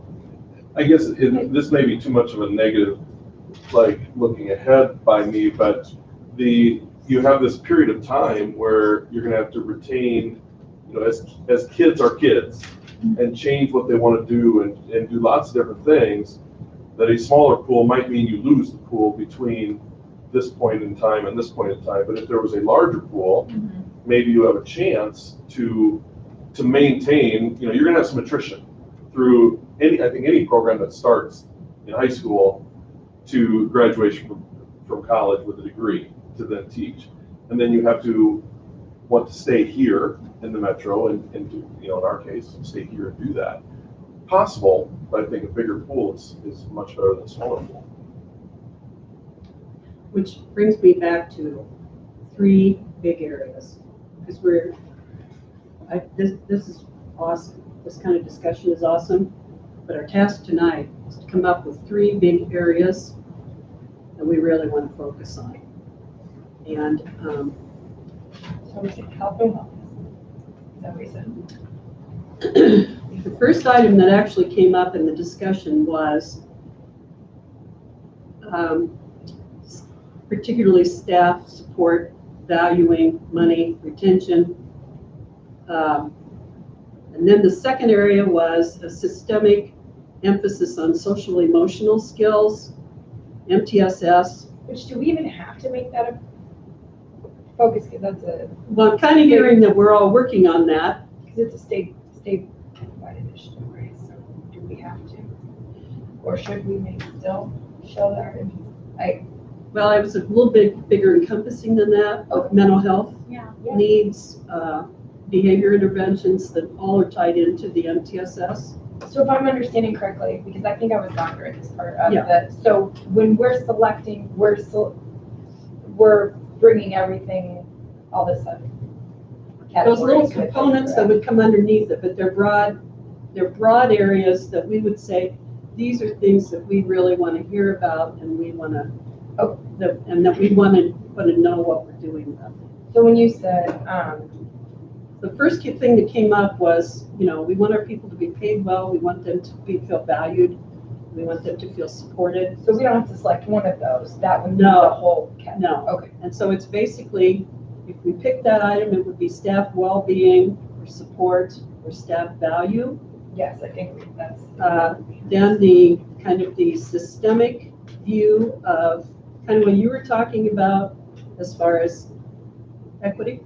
I guess this may be too much of a negative, like, looking ahead by me, but you have this period of time where you're gonna have to retain, as kids are kids, and change what they wanna do and do lots of different things, that a smaller pool might mean you lose the pool between this point in time and this point in time. But if there was a larger pool, maybe you have a chance to maintain, you're gonna have some attrition through I think any program that starts in high school to graduation from college with a degree to then teach. And then you have to want to stay here in the metro and do, in our case, stay here and do that. Possible, but I think a bigger pool is much better than a smaller pool. Which brings me back to 3 big areas, because this is awesome. This kind of discussion is awesome, but our task tonight is to come up with 3 big areas that we really want to focus on. And So we said health and wellness. Is that what we said? the first item that actually came up in the discussion was particularly staff support, valuing, money, retention. And then the second area was a systemic emphasis on social emotional skills, MTSS. Which, do we even have to make that a focus, because that's a, Well, I'm kind of hearing that we're all working on that. because it's a statewide initiative, right? So do we have to? Or should we maybe still show that? Well, I was a little bit bigger encompassing than that, of mental health Yeah. needs, behavior interventions that all are tied into the MTSS. So if I'm understanding correctly, because I think I was gone during this part of Yeah. so when we're selecting, we're bringing everything, all this stuff. Those little categories with it, components that would come underneath it, but they're broad areas that we would say, these are things that we really want to hear about and we want to, and that we want to know what we're doing with. So when you said, the first thing that came up was, we want our people to be paid well, we want them to feel valued, we want them to feel supported. so we don't have to select one of those, that would be No. the whole category. No. Okay. And so it's basically, if we pick that item, it would be staff well-being or support or staff value. Yes, I think that's. Then the kind of the systemic view of kind of what you were talking about as far as equity,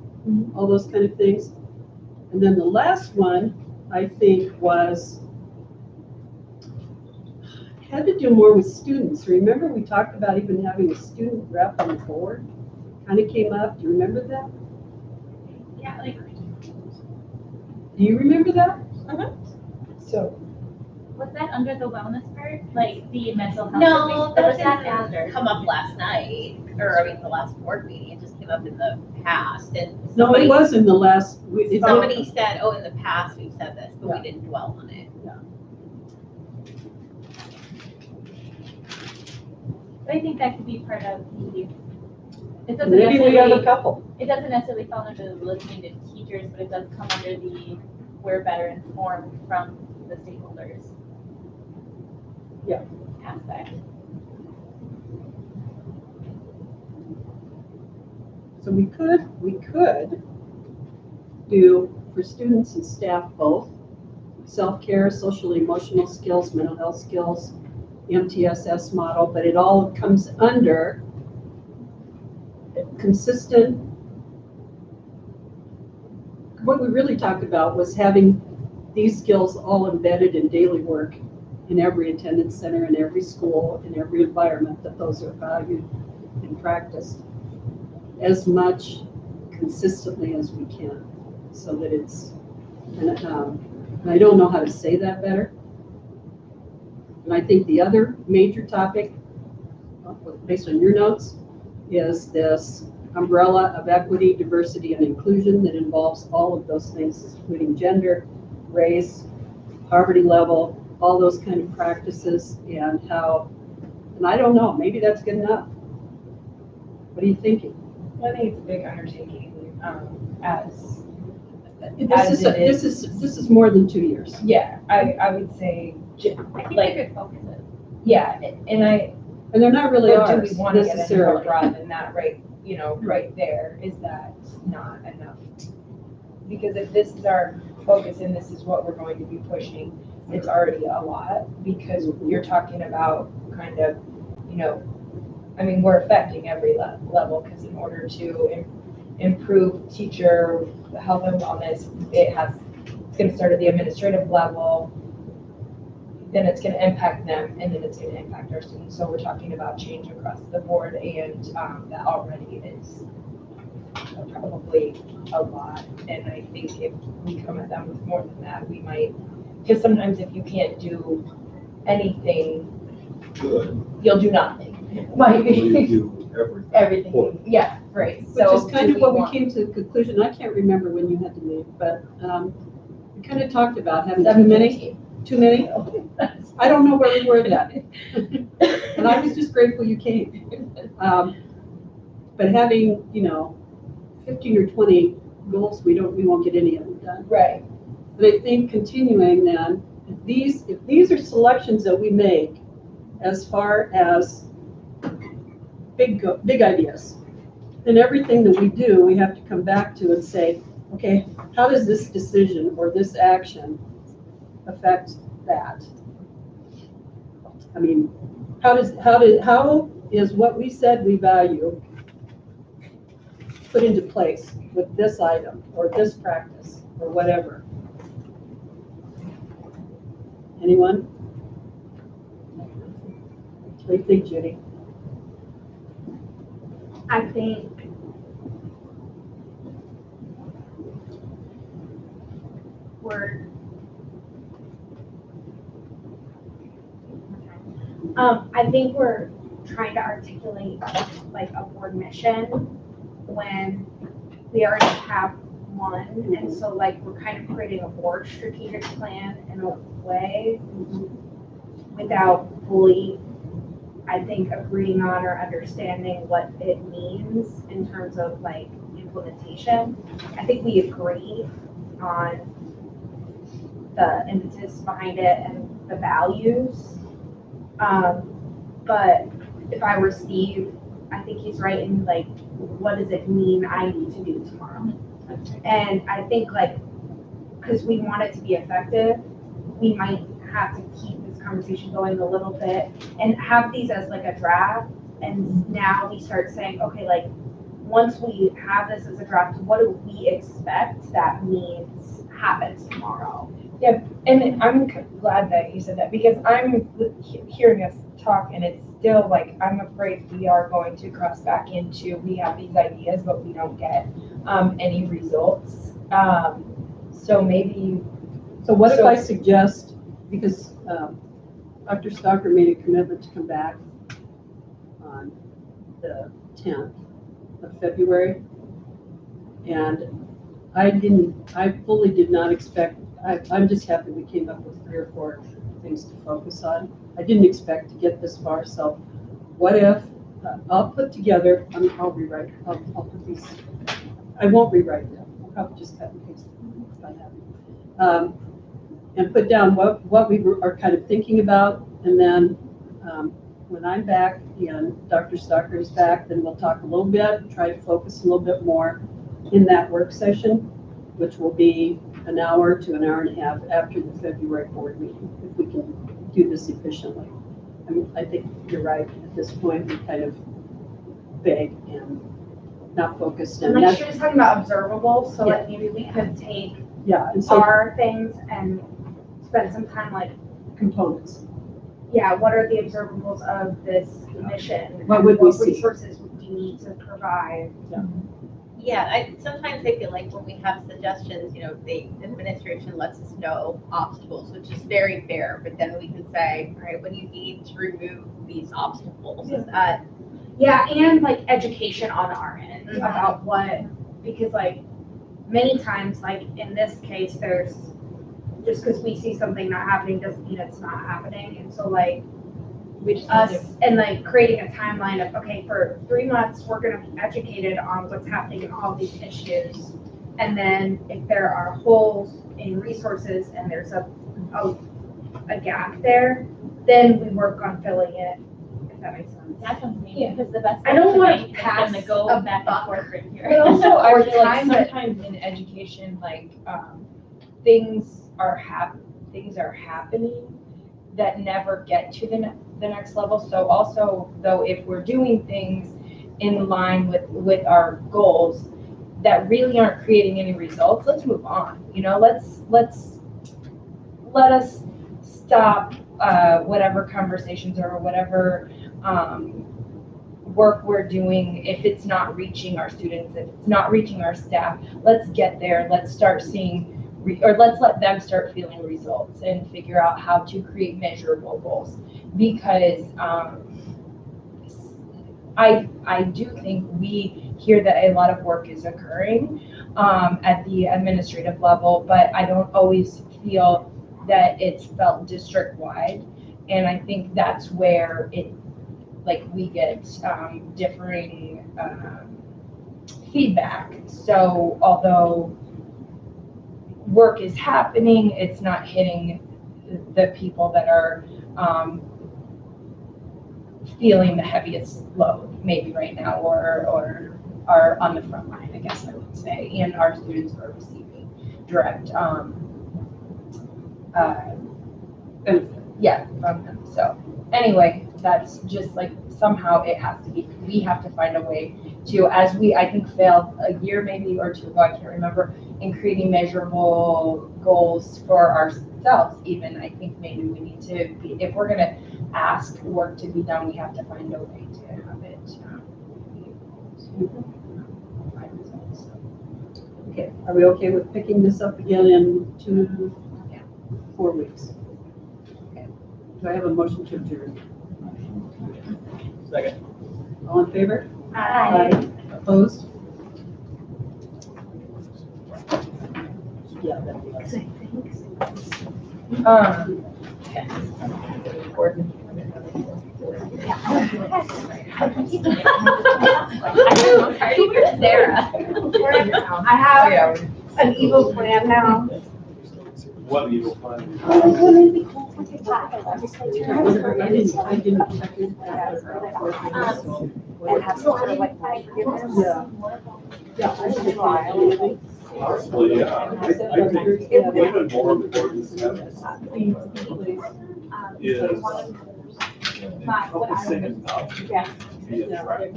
all those kind of things. And then the last one, I think, had to do more with students. Remember we talked about even having a student rep on the board? Kind of came up. Do you remember that? Yeah, Do you remember that? So. was that under the wellness part? Like the mental health? No, thing? Or that was that didn't after? come up last night, the last board meeting. It just came up in the past, and No, somebody, it was in the last. somebody said, "Oh, in the past we've said this, but we didn't dwell on it." But I think that could be part of the. It doesn't Maybe we have a necessarily. couple. It doesn't necessarily fall under the listening to teachers, but it does come under the we're better informed from the stakeholders. Yeah. Aspect. So we could do for students and staff both, self-care, social emotional skills, mental health skills, MTSS model, but it all comes under consistent. What we really talked about was having these skills all embedded in daily work in every attendance center, in every school, in every environment, that those are valued and practiced as much consistently as we can, so that it's, and I don't know how to say that better. And I think the other major topic, based on your notes, is this umbrella of equity, diversity, and inclusion that involves all of those things, including gender, race, poverty level, all those kind of practices, and how, and I don't know, maybe that's good enough. What are you thinking? I think it's a big undertaking, This is more than 2 years. Yeah, I would say, I think like, we could focus it. yeah, And they're not really but do ours we want to get any more necessarily. broad than that, right, right there, is that not enough? Because if this is our focus and this is what we're going to be pushing, it's already a lot, because you're talking about kind of, we're affecting every level, because in order to improve teacher health and wellness, it's going to start at the administrative level, then it's going to impact them, and then it's going to impact our students. So we're talking about change across the board, and that already is probably a lot. And I think if we come at them with more than that, we might, because sometimes if you can't do anything, Good. you'll do nothing. Might We be do everything. everything. Yeah, right. Which So is kind do of what we want- came to the conclusion. I can't remember when you had to leave, but we kind of talked about having too many. Too many? I don't know where we were then. And I was just grateful you came. But having, 15 or 20 goals, we won't get any of them done. Right. But I think continuing then, if these are selections that we make as far as big ideas, then everything that we do, we have to come back to and say, okay, how does this decision or this action affect that? I mean, how is what we said we value put into place with this item or this practice or whatever? Anyone? What do you think, Judy? I think we're I think we're trying to articulate like a board mission when we already have one, and so like we're kind of creating a board strategic plan in a way without fully, I think, agreeing on or understanding what it means in terms of like implementation. I think we agree on the impetus behind it and the values. But if I were Steve, I think he's right in like, what does it mean I need to do tomorrow? And I think like, because we want it to be effective, we might have to keep this conversation going a little bit and have these as like a draft. And now we start saying, okay, like once we have this as a draft, what do we expect that means happens tomorrow? Yeah, and I'm glad that you said that because I'm hearing us talk and it's still like, I'm afraid we are going to cross back into, we have these ideas, but we don't get any results. So maybe. So what if I suggest, because Dr. Stocker made a commitment to come back on the 10th of February, and I fully did not expect, I'm just happy we came up with 3 or 4 things to focus on. I didn't expect to get this far, so what if, I'll put together, I'll rewrite, I'll put these, I won't rewrite them, I'll probably just cut and paste them if I have. And put down what we are kind of thinking about, and then when I'm back and Dr. Stocker is back, then we'll talk a little bit, try to focus a little bit more in that work session, which will be an hour to an hour and a half after the February board meeting, if we can do this efficiently. I mean, I think you're right, at this point, we're kind of vague and not focused. And like she was talking about observables, so like maybe we could take and so our things and spend some time like components. Yeah, what are the observables of this mission? What would we see? Resources would we need to provide? Yeah, sometimes I feel like when we have suggestions, the administration lets us know obstacles, which is very fair, but then we can say, all right, what do you need to remove these obstacles? Is that? Yeah, and like education on our end about what, because like many times, like in this case, there's, just because we see something not happening doesn't mean it's not happening. And so like, and like creating a timeline of, okay, for 3 months, we're going to be educated on what's happening in all these issues. And then if there are holes in resources and there's a gap there, then we work on filling it, if that makes sense. That sounds amazing, because the best. I don't want to pass pass the go a back and buck, forth right here. but also I our feel like time that sometimes in education, like things are happening that never get to the next level. So also, though, if we're doing things in line with our goals that really aren't creating any results, let's move on. Let us stop whatever conversations or whatever work we're doing, if it's not reaching our students, if it's not reaching our staff, let's get there, let's start seeing, or let's let them start feeling results and figure out how to create measurable goals. Because I do think we hear that a lot of work is occurring at the administrative level, but I don't always feel that it's felt district-wide. And I think that's where we get differing feedback. So although work is happening, it's not hitting the people that are feeling the heaviest load maybe right now, or are on the front line, I guess I would say, and our students are receiving direct Benefit. yeah, from them. So anyway, that's just like, somehow it has to be, we have to find a way to, as we, I think, failed a year maybe or two ago, I can't remember, in creating measurable goals for ourselves even. I think maybe we need to be, if we're gonna ask work to be done, we have to find a way to have it find results. Okay, are we okay with picking this up again in 4 weeks? Okay. Do I have a motion to adjourn? Second. All in favor? Aye. Opposed? Yeah, that'd be awesome. Sarah. I have an evil plan now. What evil plan? I didn't check it. And have sort of like forgiveness. Yeah. Yeah, I should have. Possibly, yeah. I think even more important is focusing enough to be attractive.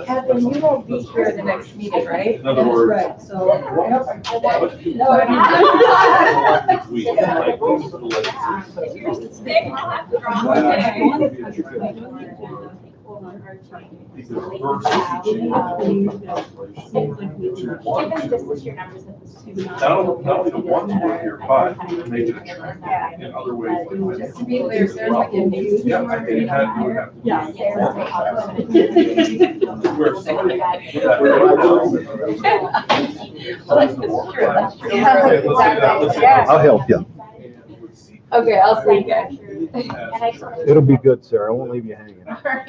Kevin, you won't be here the next meeting, right? In other words. Right, so. Given this is your numbers that this is Not only the ones we're here, but to make it attractive in other ways. Just to be clear, Sarah's like in news. Yeah, I think that you would have to. Yeah. Where somebody. I'll help you. Okay, I'll see you guys. It'll be good, Sarah. I won't leave you hanging. All right.